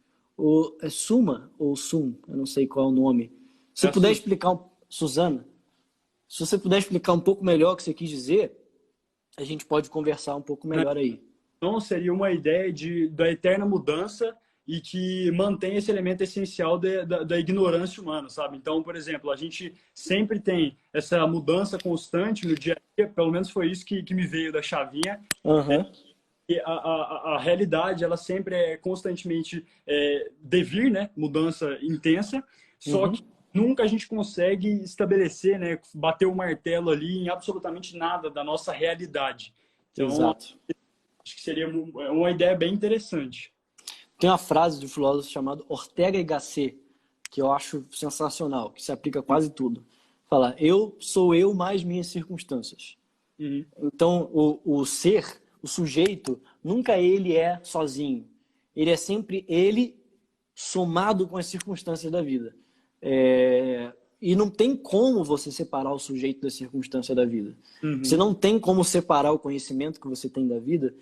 É Suma ou Sum, eu não sei qual é o nome. Se É puder explicar, Suzana, se você puder explicar um pouco melhor o que você quis dizer, a gente pode conversar um pouco melhor aí. Então, seria uma ideia da eterna mudança e que mantém esse elemento essencial da ignorância humana, sabe? Então, por exemplo, a gente sempre tem essa mudança constante no dia a dia, pelo menos foi isso que me veio da chavinha. Uhum. E a realidade, ela sempre é constantemente devir, né? Mudança intensa, só Uhum. que nunca a gente consegue estabelecer, né? Bater o martelo ali em absolutamente nada da nossa realidade. Então, Exato. acho que seria uma ideia bem interessante. Tem uma frase de um filósofo chamado Ortega y Gasset, que eu acho sensacional, que se aplica a quase tudo. Fala, eu sou eu mais minhas circunstâncias. Uhum. Então, o ser, o sujeito, nunca ele é sozinho. Ele é sempre ele somado com as circunstâncias da vida. E não tem como você separar o sujeito da circunstância da vida. Você Uhum. não tem como separar o conhecimento que você tem da vida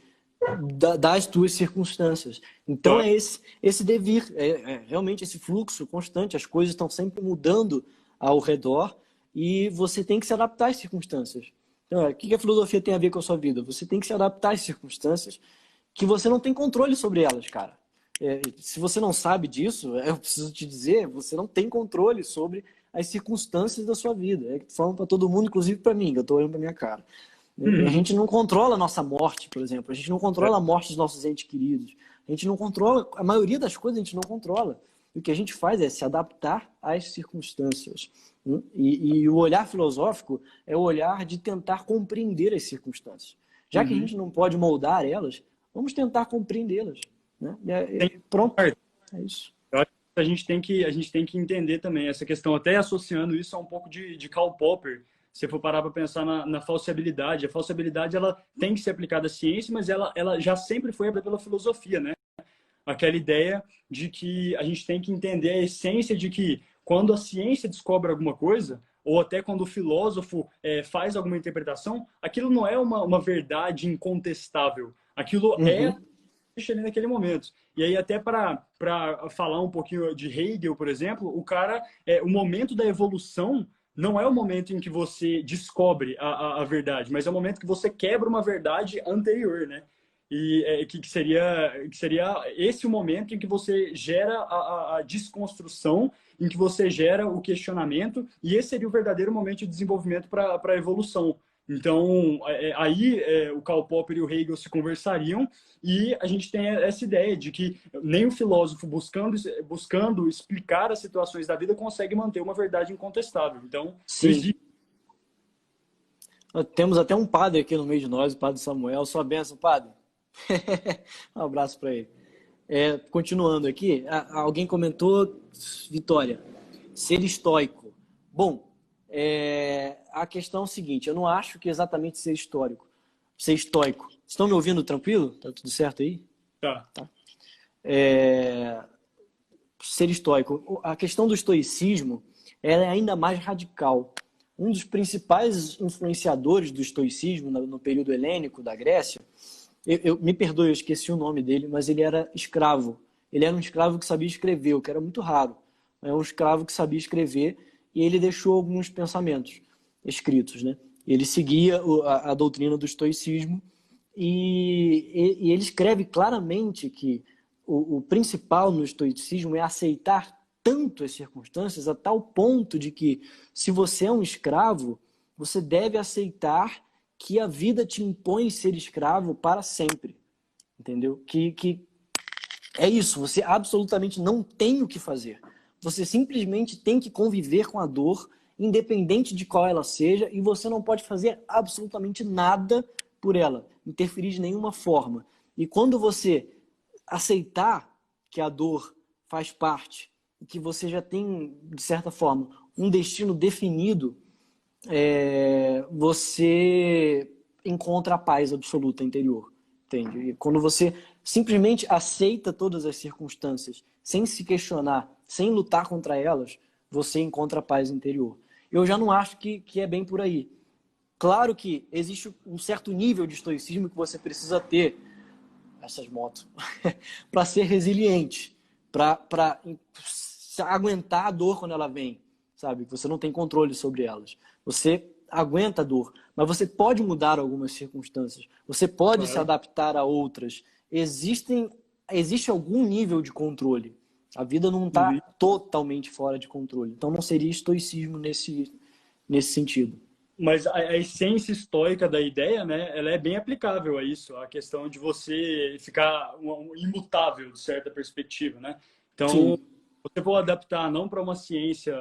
das tuas circunstâncias. Então Claro. é esse devir, realmente esse fluxo constante, as coisas estão sempre mudando ao redor e você tem que se adaptar às circunstâncias. Então, o que a filosofia tem a ver com a sua vida? Você tem que se adaptar às circunstâncias que você não tem controle sobre elas, cara. Se você não sabe disso, eu preciso te dizer, você não tem controle sobre as circunstâncias da sua vida. Falam para todo mundo, inclusive para mim, que eu estou olhando para minha cara. A Uhum. gente não controla a nossa morte, por exemplo. A gente não controla a morte dos nossos entes queridos. A gente não controla, a maioria das coisas a gente não controla. O que a gente faz é se adaptar às circunstâncias. E o olhar filosófico é o olhar de tentar compreender as circunstâncias. Já que a Uhum. gente não pode moldar elas, vamos tentar compreendê-las. Né? Tem Pronto, é isso. Eu acho que a gente tem que entender também essa questão, até associando isso a um pouco de Karl Popper. Se for parar para pensar na falseabilidade, a falseabilidade ela tem que ser aplicada à ciência, mas ela já sempre foi aplicada pela filosofia, né? Aquela ideia de que a gente tem que entender a essência de que quando a ciência descobre alguma coisa, ou até quando o filósofo faz alguma interpretação, aquilo não é uma verdade incontestável. Aquilo é Uhum. ali naquele momento. E aí, até para falar um pouquinho de Hegel, por exemplo, o cara, o momento da evolução não é o momento em que você descobre a verdade, mas é o momento que você quebra uma verdade anterior, né? E que seria esse o momento em que você gera a desconstrução, em que você gera o questionamento, e esse seria o verdadeiro momento de desenvolvimento para a evolução. Então, aí o Karl Popper e o Hegel se conversariam e a gente tem essa ideia de que nem o filósofo buscando explicar as situações da vida consegue manter uma verdade incontestável. Então, não Sim. existe. Temos até um padre aqui no meio de nós, o padre Samuel. Sua bênção, padre. Um abraço para ele. Continuando aqui, alguém comentou, Vitória, ser estoico. Bom, a questão é o seguinte, eu não acho que exatamente ser estoico. Estão me ouvindo tranquilo? Tá tudo certo aí? Tá. Ser estoico. A questão do estoicismo ela é ainda mais radical. Um dos principais influenciadores do estoicismo no período helênico da Grécia, me perdoe, eu esqueci o nome dele, mas ele era escravo. Ele era um escravo que sabia escrever, o que era muito raro. É um escravo que sabia escrever e ele deixou alguns pensamentos escritos, né? Ele seguia a doutrina do estoicismo e ele escreve claramente que o principal no estoicismo é aceitar tanto as circunstâncias a tal ponto de que se você é um escravo, você deve aceitar que a vida te impõe ser escravo para sempre. Entendeu? Que é isso, você absolutamente não tem o que fazer. Você simplesmente tem que conviver com a dor, independente de qual ela seja, e você não pode fazer absolutamente nada por ela, interferir de nenhuma forma. E quando você aceitar que a dor faz parte, e que você já tem, de certa forma, um destino definido, você encontra a paz absoluta interior. Entende? E quando você simplesmente aceita todas as circunstâncias, sem se questionar, sem lutar contra elas, você encontra a paz interior. Eu já não acho que é bem por aí. Claro que existe um certo nível de estoicismo que você precisa ter, essas motos, para ser resiliente, para aguentar a dor quando ela vem, sabe? Você não tem controle sobre elas. Você aguenta a dor, mas você pode mudar algumas circunstâncias. Você pode se adaptar a outras. Existe algum nível de controle. A vida não está totalmente fora de controle. Então não seria estoicismo nesse sentido. Mas a essência estoica da ideia, né, ela é bem aplicável a isso, a questão de você ficar imutável de certa perspectiva, né? Então, Sim. você pode adaptar não para uma ciência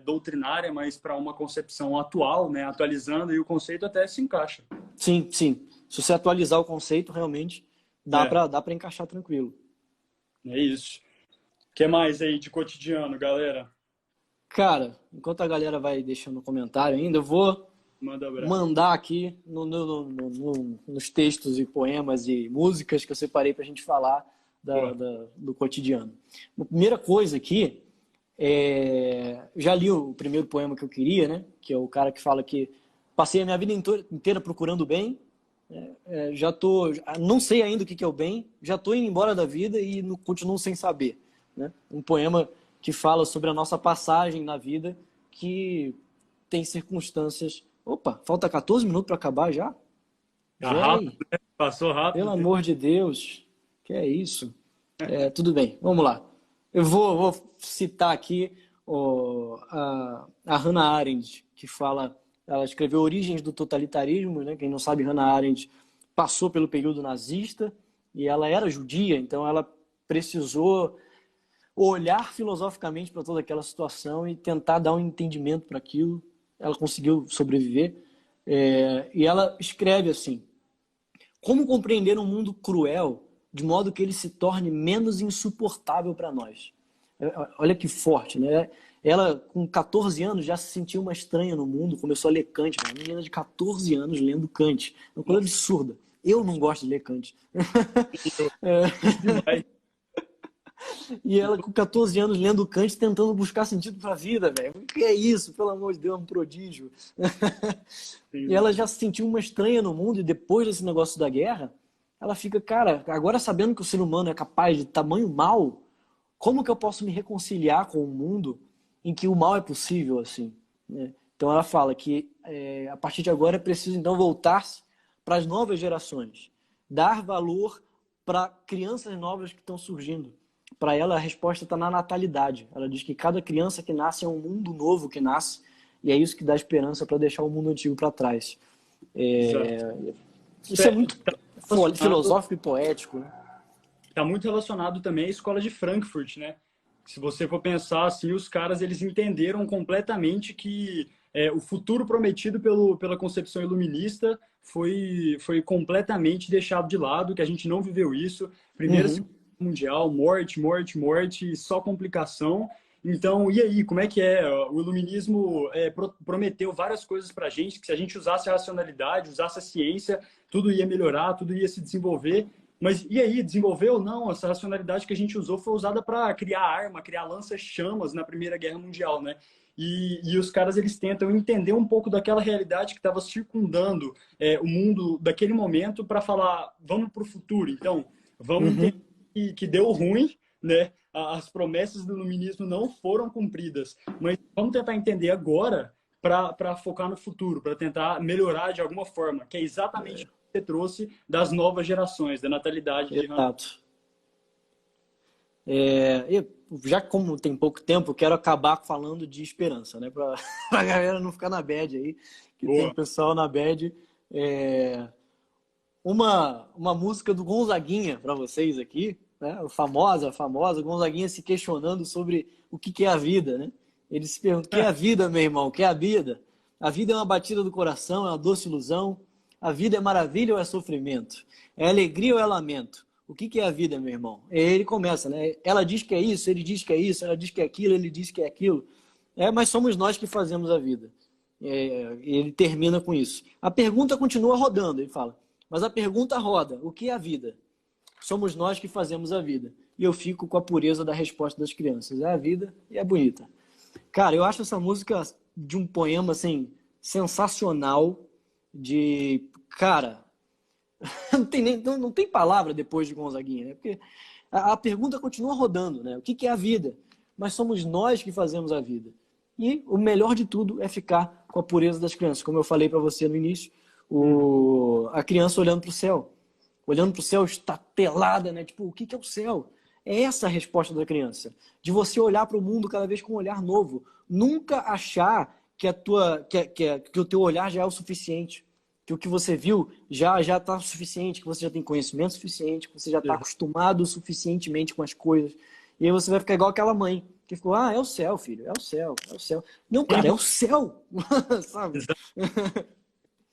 doutrinária, mas para uma concepção atual, né, atualizando, e o conceito até se encaixa. Sim, sim. Se você atualizar o conceito, realmente dá para encaixar tranquilo. É isso. O que mais aí de cotidiano, galera? Cara, enquanto a galera vai deixando comentário ainda, eu vou Manda abraço. mandar aqui nos textos e poemas e músicas que eu separei para a gente falar do cotidiano. A primeira coisa aqui, já li o primeiro poema que eu queria, né? Que é o cara que fala que passei a minha vida inteira procurando o bem, não sei ainda o que é o bem, já estou indo embora da vida e continuo sem saber, né? Um poema que fala sobre a nossa passagem na vida, que tem circunstâncias... Opa, falta 14 minutos para acabar já? Tá rápido, né? Passou Pelo rápido. amor de Deus, que é isso? Tudo bem, vamos lá. Eu vou citar aqui a Hannah Arendt, que fala... Ela escreveu Origens do Totalitarismo, né? Quem não sabe, Hannah Arendt passou pelo período nazista e ela era judia, então ela precisou olhar filosoficamente para toda aquela situação e tentar dar um entendimento para aquilo. Ela conseguiu sobreviver. E ela escreve assim: como compreender um mundo cruel de modo que ele se torne menos insuportável para nós? Olha que forte, né? Ela, com 14 anos, já se sentia uma estranha no mundo, começou a ler Kant. Uma menina de 14 anos lendo Kant. É uma coisa absurda. Eu não gosto de ler Kant. E ela, com 14 anos, lendo Kant, tentando buscar sentido para a vida, velho. O que é isso? Pelo amor de Deus, é um prodígio. E ela já se sentiu uma estranha no mundo, e depois desse negócio da guerra, ela fica, cara, agora sabendo que o ser humano é capaz de tamanho mal, como que eu posso me reconciliar com um mundo em que o mal é possível, assim, né? Então ela fala que a partir de agora é preciso então voltar-se para as novas gerações, dar valor para crianças novas que estão surgindo. Para ela a resposta está na natalidade. Ela diz que cada criança que nasce é um mundo novo que nasce, e é isso que dá esperança para deixar o mundo antigo para trás. Isso é muito filosófico e poético, né? Está muito relacionado também à escola de Frankfurt, né? Se você for pensar assim, os caras eles entenderam completamente que o futuro prometido pela concepção iluminista foi completamente deixado de lado, que a gente não viveu isso. Primeira, Segunda Guerra Mundial, morte, morte, morte, só complicação. Então, e aí, como é que é? O iluminismo prometeu várias coisas para a gente, que se a gente usasse a racionalidade, usasse a ciência, tudo ia melhorar, tudo ia se desenvolver. Mas e aí, desenvolveu ou não? Essa racionalidade que a gente usou foi usada para criar arma, criar lança-chamas na Primeira Guerra Mundial, né? E os caras, eles tentam entender um pouco daquela realidade que estava circundando o mundo daquele momento para falar, vamos para o futuro. Então, vamos entender que deu ruim, né? As promessas do iluminismo não foram cumpridas, mas vamos tentar entender agora para focar no futuro, para tentar melhorar de alguma forma, que é exatamente o que você trouxe das novas gerações, da natalidade. Exato. Já como tem pouco tempo, eu quero acabar falando de esperança, né? Para a galera não ficar na bad aí, que tem pessoal na bad. Uma música do Gonzaguinha para vocês aqui, né? A famosa, Gonzaguinha se questionando sobre o que é a vida, né? Ele se pergunta: o que é a vida, meu irmão? O que é a vida? A vida é uma batida do coração, é uma doce ilusão. A vida é maravilha ou é sofrimento? É alegria ou é lamento? O que é a vida, meu irmão? E aí ele começa, né? Ela diz que é isso, ele diz que é isso, ela diz que é aquilo, ele diz que é aquilo. Mas somos nós que fazemos a vida. Ele termina com isso. A pergunta continua rodando, ele fala. Mas a pergunta roda: o que é a vida? Somos nós que fazemos a vida. E eu fico com a pureza da resposta das crianças. É a vida e é bonita. Cara, eu acho essa música de um poema assim, sensacional. Cara, não tem palavra depois de Gonzaguinha, né? Porque a pergunta continua rodando, né? O que é a vida? Mas somos nós que fazemos a vida. E o melhor de tudo é ficar com a pureza das crianças. Como eu falei para você no início, a criança olhando para o céu. Olhando para o céu estatelada, né? Tipo, o que é o céu? É essa a resposta da criança. De você olhar para o mundo cada vez com um olhar novo. Nunca achar que o teu olhar já é o suficiente. Que o que você viu já está suficiente, que você já tem conhecimento suficiente, que você já está acostumado suficientemente com as coisas. E aí você vai ficar igual aquela mãe, que ficou, é o céu, filho, é o céu, é o céu. Não, cara, é o céu! Sabe?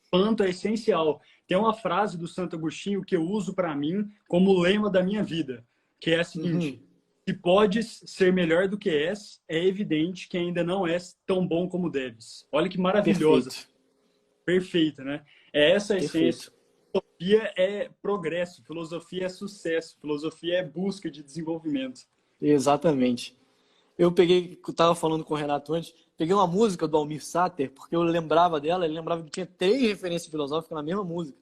Espanto é essencial. Tem uma frase do Santo Agostinho que eu uso para mim como lema da minha vida, que é a seguinte: se podes ser melhor do que és, é evidente que ainda não és tão bom como deves. Olha que maravilhosa. Perfeito, né? É essa a essência. Filosofia é progresso, filosofia é sucesso, filosofia é busca de desenvolvimento. Exatamente. Eu estava falando com o Renato antes, peguei uma música do Almir Sater, porque eu lembrava dela, ele lembrava que tinha 3 referências filosóficas na mesma música,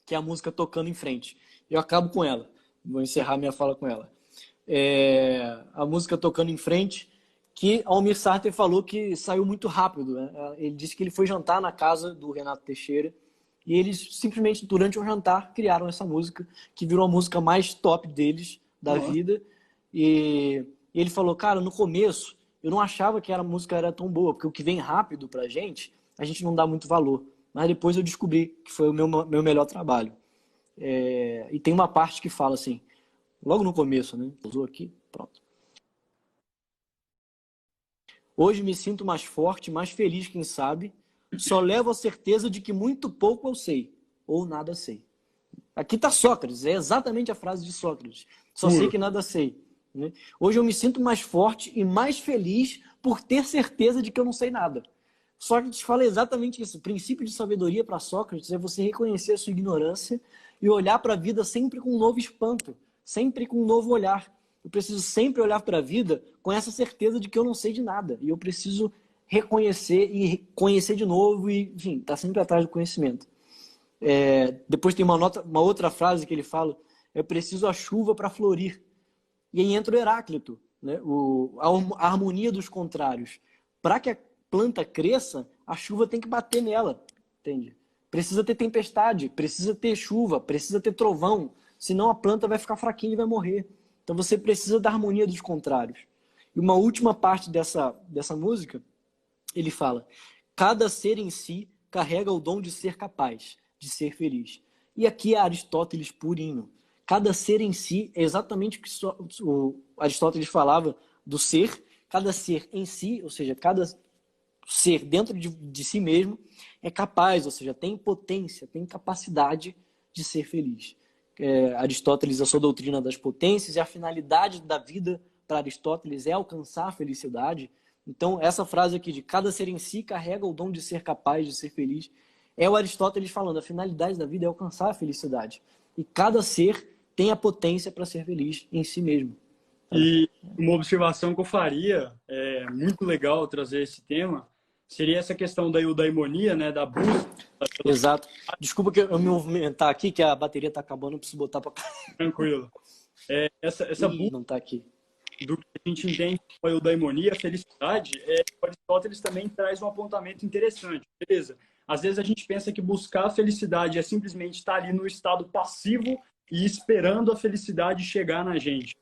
que é a música Tocando em Frente. Eu acabo com ela, vou encerrar minha fala com ela. A música Tocando em Frente, que Almir Sater falou que saiu muito rápido, né? Ele disse que ele foi jantar na casa do Renato Teixeira, e eles simplesmente, durante o jantar, criaram essa música, que virou a música mais top deles, da vida, e ele falou, cara, no começo, eu não achava que a música era tão boa, porque o que vem rápido pra gente, a gente não dá muito valor. Mas depois eu descobri que foi o meu melhor trabalho. E tem uma parte que fala assim, logo no começo, né? Usou aqui, pronto. Hoje me sinto mais forte, mais feliz, quem sabe. Só levo a certeza de que muito pouco eu sei, ou nada sei. Aqui está Sócrates, é exatamente a frase de Sócrates. Só sei que nada sei. Né? Hoje eu me sinto mais forte e mais feliz por ter certeza de que eu não sei nada. Sócrates fala exatamente isso. O princípio de sabedoria para Sócrates é você reconhecer a sua ignorância e olhar para a vida sempre com um novo espanto, sempre com um novo olhar. Eu preciso sempre olhar para a vida com essa certeza de que eu não sei de nada. E eu preciso reconhecer e conhecer de novo e, enfim, estar sempre atrás do conhecimento. Depois tem uma outra frase que ele fala, é preciso a chuva para florir. E aí entra o Heráclito, né? A harmonia dos contrários. Para que a planta cresça, a chuva tem que bater nela, entende? Precisa ter tempestade, precisa ter chuva, precisa ter trovão, senão a planta vai ficar fraquinha e vai morrer. Então você precisa da harmonia dos contrários. E uma última parte dessa música, ele fala, cada ser em si carrega o dom de ser capaz, de ser feliz. E aqui é Aristóteles purinho. Cada ser em si é exatamente o que o Aristóteles falava do ser. Cada ser em si, ou seja, cada ser dentro de si mesmo é capaz, ou seja, tem potência, tem capacidade de ser feliz. Aristóteles, a sua doutrina das potências, e a finalidade da vida para Aristóteles é alcançar a felicidade. Então, essa frase aqui de cada ser em si carrega o dom de ser capaz, de ser feliz, é o Aristóteles falando, a finalidade da vida é alcançar a felicidade. E cada ser tem a potência para ser feliz em si mesmo. E uma observação que eu faria, muito legal trazer esse tema, seria essa questão da eudaimonia, né, da busca. Exato. Desculpa que eu me movimentar aqui, que a bateria está acabando, eu preciso botar para cá. Tranquilo. Essa busca não tá aqui. do que a gente entende com a eudaimonia, a felicidade, o Aristóteles também traz um apontamento interessante. Beleza. Às vezes a gente pensa que buscar a felicidade é simplesmente estar ali no estado passivo e esperando a felicidade chegar na gente.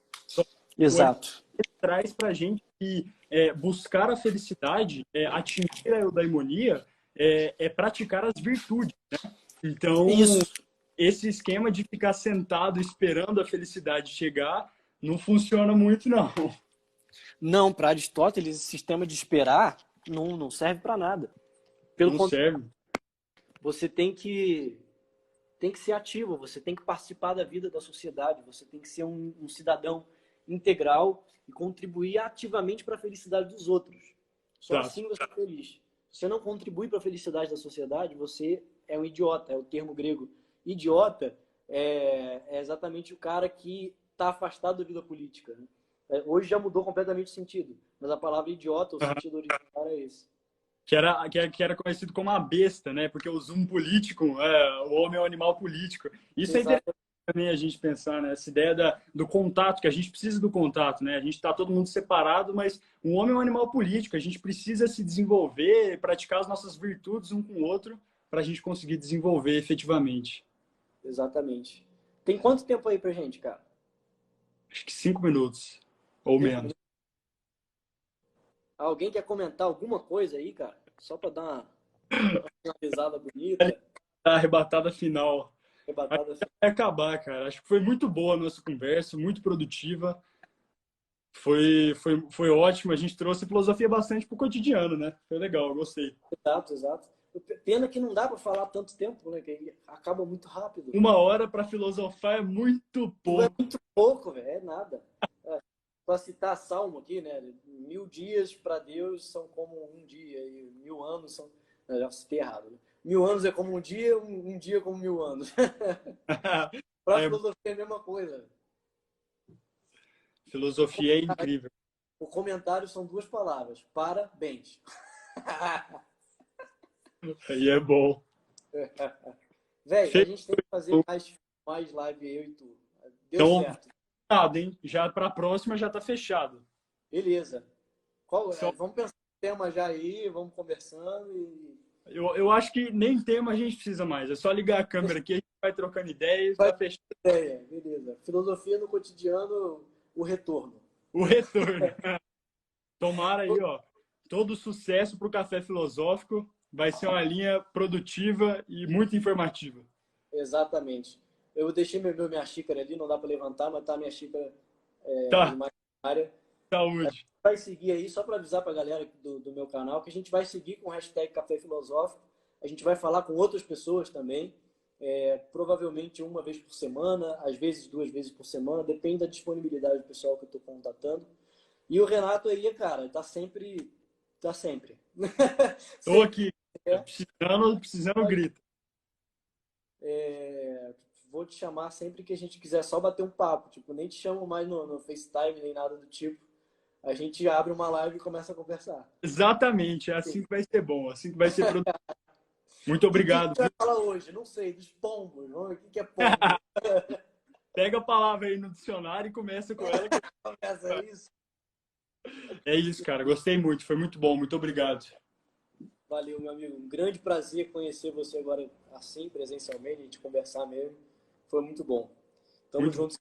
Exato. Ele traz para a gente que buscar a felicidade, atingir a eudaimonia, praticar as virtudes. Né? Então, esse esquema de ficar sentado esperando a felicidade chegar não funciona muito, não. Não, para Aristóteles, esse sistema de esperar não serve para nada. Pelo contrário, você tem que ser ativo, você tem que participar da vida da sociedade, você tem que ser um cidadão integral e contribuir ativamente para a felicidade dos outros. Só assim você é feliz. Se você não contribui para a felicidade da sociedade, você é um idiota, é o termo grego. Idiota é exatamente o cara que está afastado da vida política. Né? Hoje já mudou completamente o sentido, mas a palavra idiota, o sentido original é esse. que era conhecido como a besta, né? Porque o zoom político, o homem é um animal político. Isso é Exato, interessante também a gente pensar, né? Essa ideia do contato, que a gente precisa do contato, né? A gente está todo mundo separado, mas o homem é um animal político. A gente precisa se desenvolver, praticar as nossas virtudes um com o outro para a gente conseguir desenvolver efetivamente. exatamente. Tem quanto tempo aí pra gente, cara? Acho que 5 minutos ou 5 minutos. menos. Alguém quer comentar alguma coisa aí, cara? Só pra dar uma risada bonita, A arrebatada final. arrebatada. Vai acabar, cara. Acho que foi muito boa a nossa conversa, muito produtiva. Foi ótimo. A gente trouxe filosofia bastante pro cotidiano, né? Foi legal, eu gostei. Exato, exato. Pena que não dá pra falar tanto tempo, né? Que acaba muito rápido. 1 hora para filosofar é muito É pouco. muito pouco, velho. É nada. Para citar Salmo aqui, né? 1000 dias para Deus são como um dia e 1000 anos são. Não, já citei errado. Né? 1000 anos é como um dia, um dia como 1000 anos. Para É, filosofia é a mesma coisa. filosofia é incrível. O comentário são duas palavras. Parabéns. Aí é bom. Velho, a Fechou. gente tem que fazer mais live eu e tu. Deu Então, certo. nada, hein? Já para a próxima já tá fechado. Beleza. Só, Vamos pensar no tema já aí, vamos conversando e eu acho que nem tema a gente precisa mais. É só ligar a câmera aqui, a gente vai trocando ideias, vai tá fechado ter ideia. Beleza. Filosofia no cotidiano, o retorno. o retorno. Tomara aí, ó, todo sucesso pro Café Filosófico. Vai ser uma linha produtiva e muito informativa. Exatamente. Eu deixei minha xícara ali, não dá para levantar, mas tá minha xícara Tá, imaginária. saúde. Vai seguir aí, só para avisar para a galera do meu canal, que a gente vai seguir com o hashtag Café Filosófico. A gente vai falar com outras pessoas também, provavelmente uma vez por semana, às vezes 2 vezes por semana, depende da disponibilidade do pessoal que eu estou contatando. E o Renato aí, cara, tá sempre. Tá sempre. Tô sempre. aqui, É. precisando grita. Vou te chamar sempre que a gente quiser só bater um papo. Tipo, nem te chamo mais no FaceTime, nem nada do tipo. A gente abre uma live e começa a conversar. Exatamente, é assim que vai ser bom, assim que vai ser produtivo. Muito O que a gente obrigado. vai falar hoje? Não sei, dos pombos. Vamos ver o que é pombo. Pega a palavra aí no dicionário e começa com ela. Começa isso. É isso, cara. Gostei muito. Foi muito bom. Muito obrigado. Valeu, meu amigo. Um grande prazer conhecer você agora assim, presencialmente, a gente conversar mesmo. Foi muito bom. Tamo Muito. junto.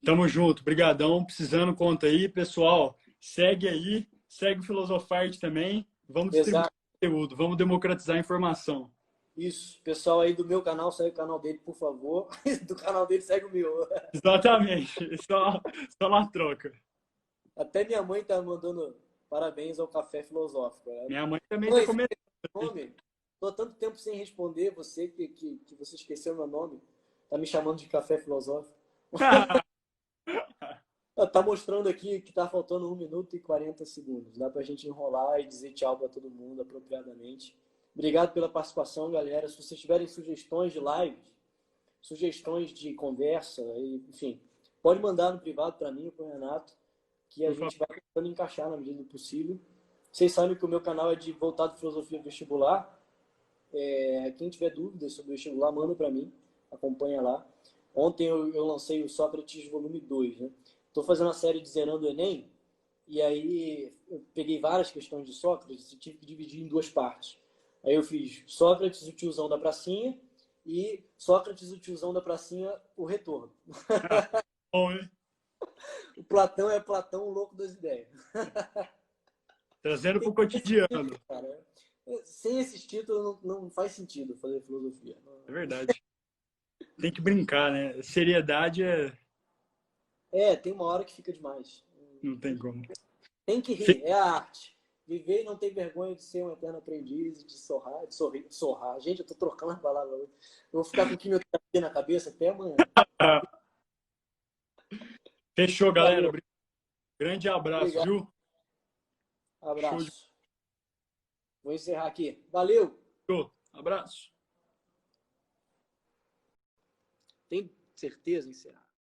Tamo junto. Brigadão. Precisando, conta aí. Pessoal, segue aí. Segue o Filosofarte também. Vamos distribuir Exato. conteúdo. Vamos democratizar a informação. Isso. Pessoal aí do meu canal, segue o canal dele, por favor. Do canal dele, segue o meu. Exatamente. Só na troca. Até minha mãe tá mandando parabéns ao Café Filosófico. Minha mãe também tá Mãe, comentando. nome? Tô há tanto tempo sem responder você que você esqueceu meu nome. Tá me chamando de Café Filosófico. Tá mostrando aqui que tá faltando 1 minuto e 40 segundos. Dá pra gente enrolar e dizer tchau pra todo mundo apropriadamente. Obrigado pela participação, galera. Se vocês tiverem sugestões de lives, sugestões de conversa, enfim, pode mandar no privado para mim ou para o Renato, que a gente vai tentando encaixar na medida do possível. Vocês sabem que o meu canal é voltado à filosofia vestibular. Quem tiver dúvidas sobre o vestibular, manda para mim, acompanha lá. Ontem eu lancei o Sócrates volume 2, né? Estou fazendo a série de Zerando o Enem, e aí eu peguei várias questões de Sócrates e tive que dividir em 2 partes. Aí eu fiz Sócrates, o tiozão da pracinha, e Sócrates, o tiozão da pracinha, o retorno. Bom, hein? O Platão é Platão, o louco das ideias. Trazendo para o cotidiano. Cara, sem esses títulos não faz sentido fazer filosofia. É verdade. Tem que brincar, né? Seriedade Tem uma hora que fica demais. não tem como. Tem que rir, é a arte. Viver e não ter vergonha de ser um eterno aprendiz, de sorrar, de sorrar. Gente, eu tô trocando as palavras hoje. Eu vou ficar com quimioterapia na cabeça até amanhã. Fechou, galera. Valeu. Grande abraço, Obrigado. viu? Abraço. Vou encerrar aqui. Valeu. Show. Abraço. Tem certeza em encerrar?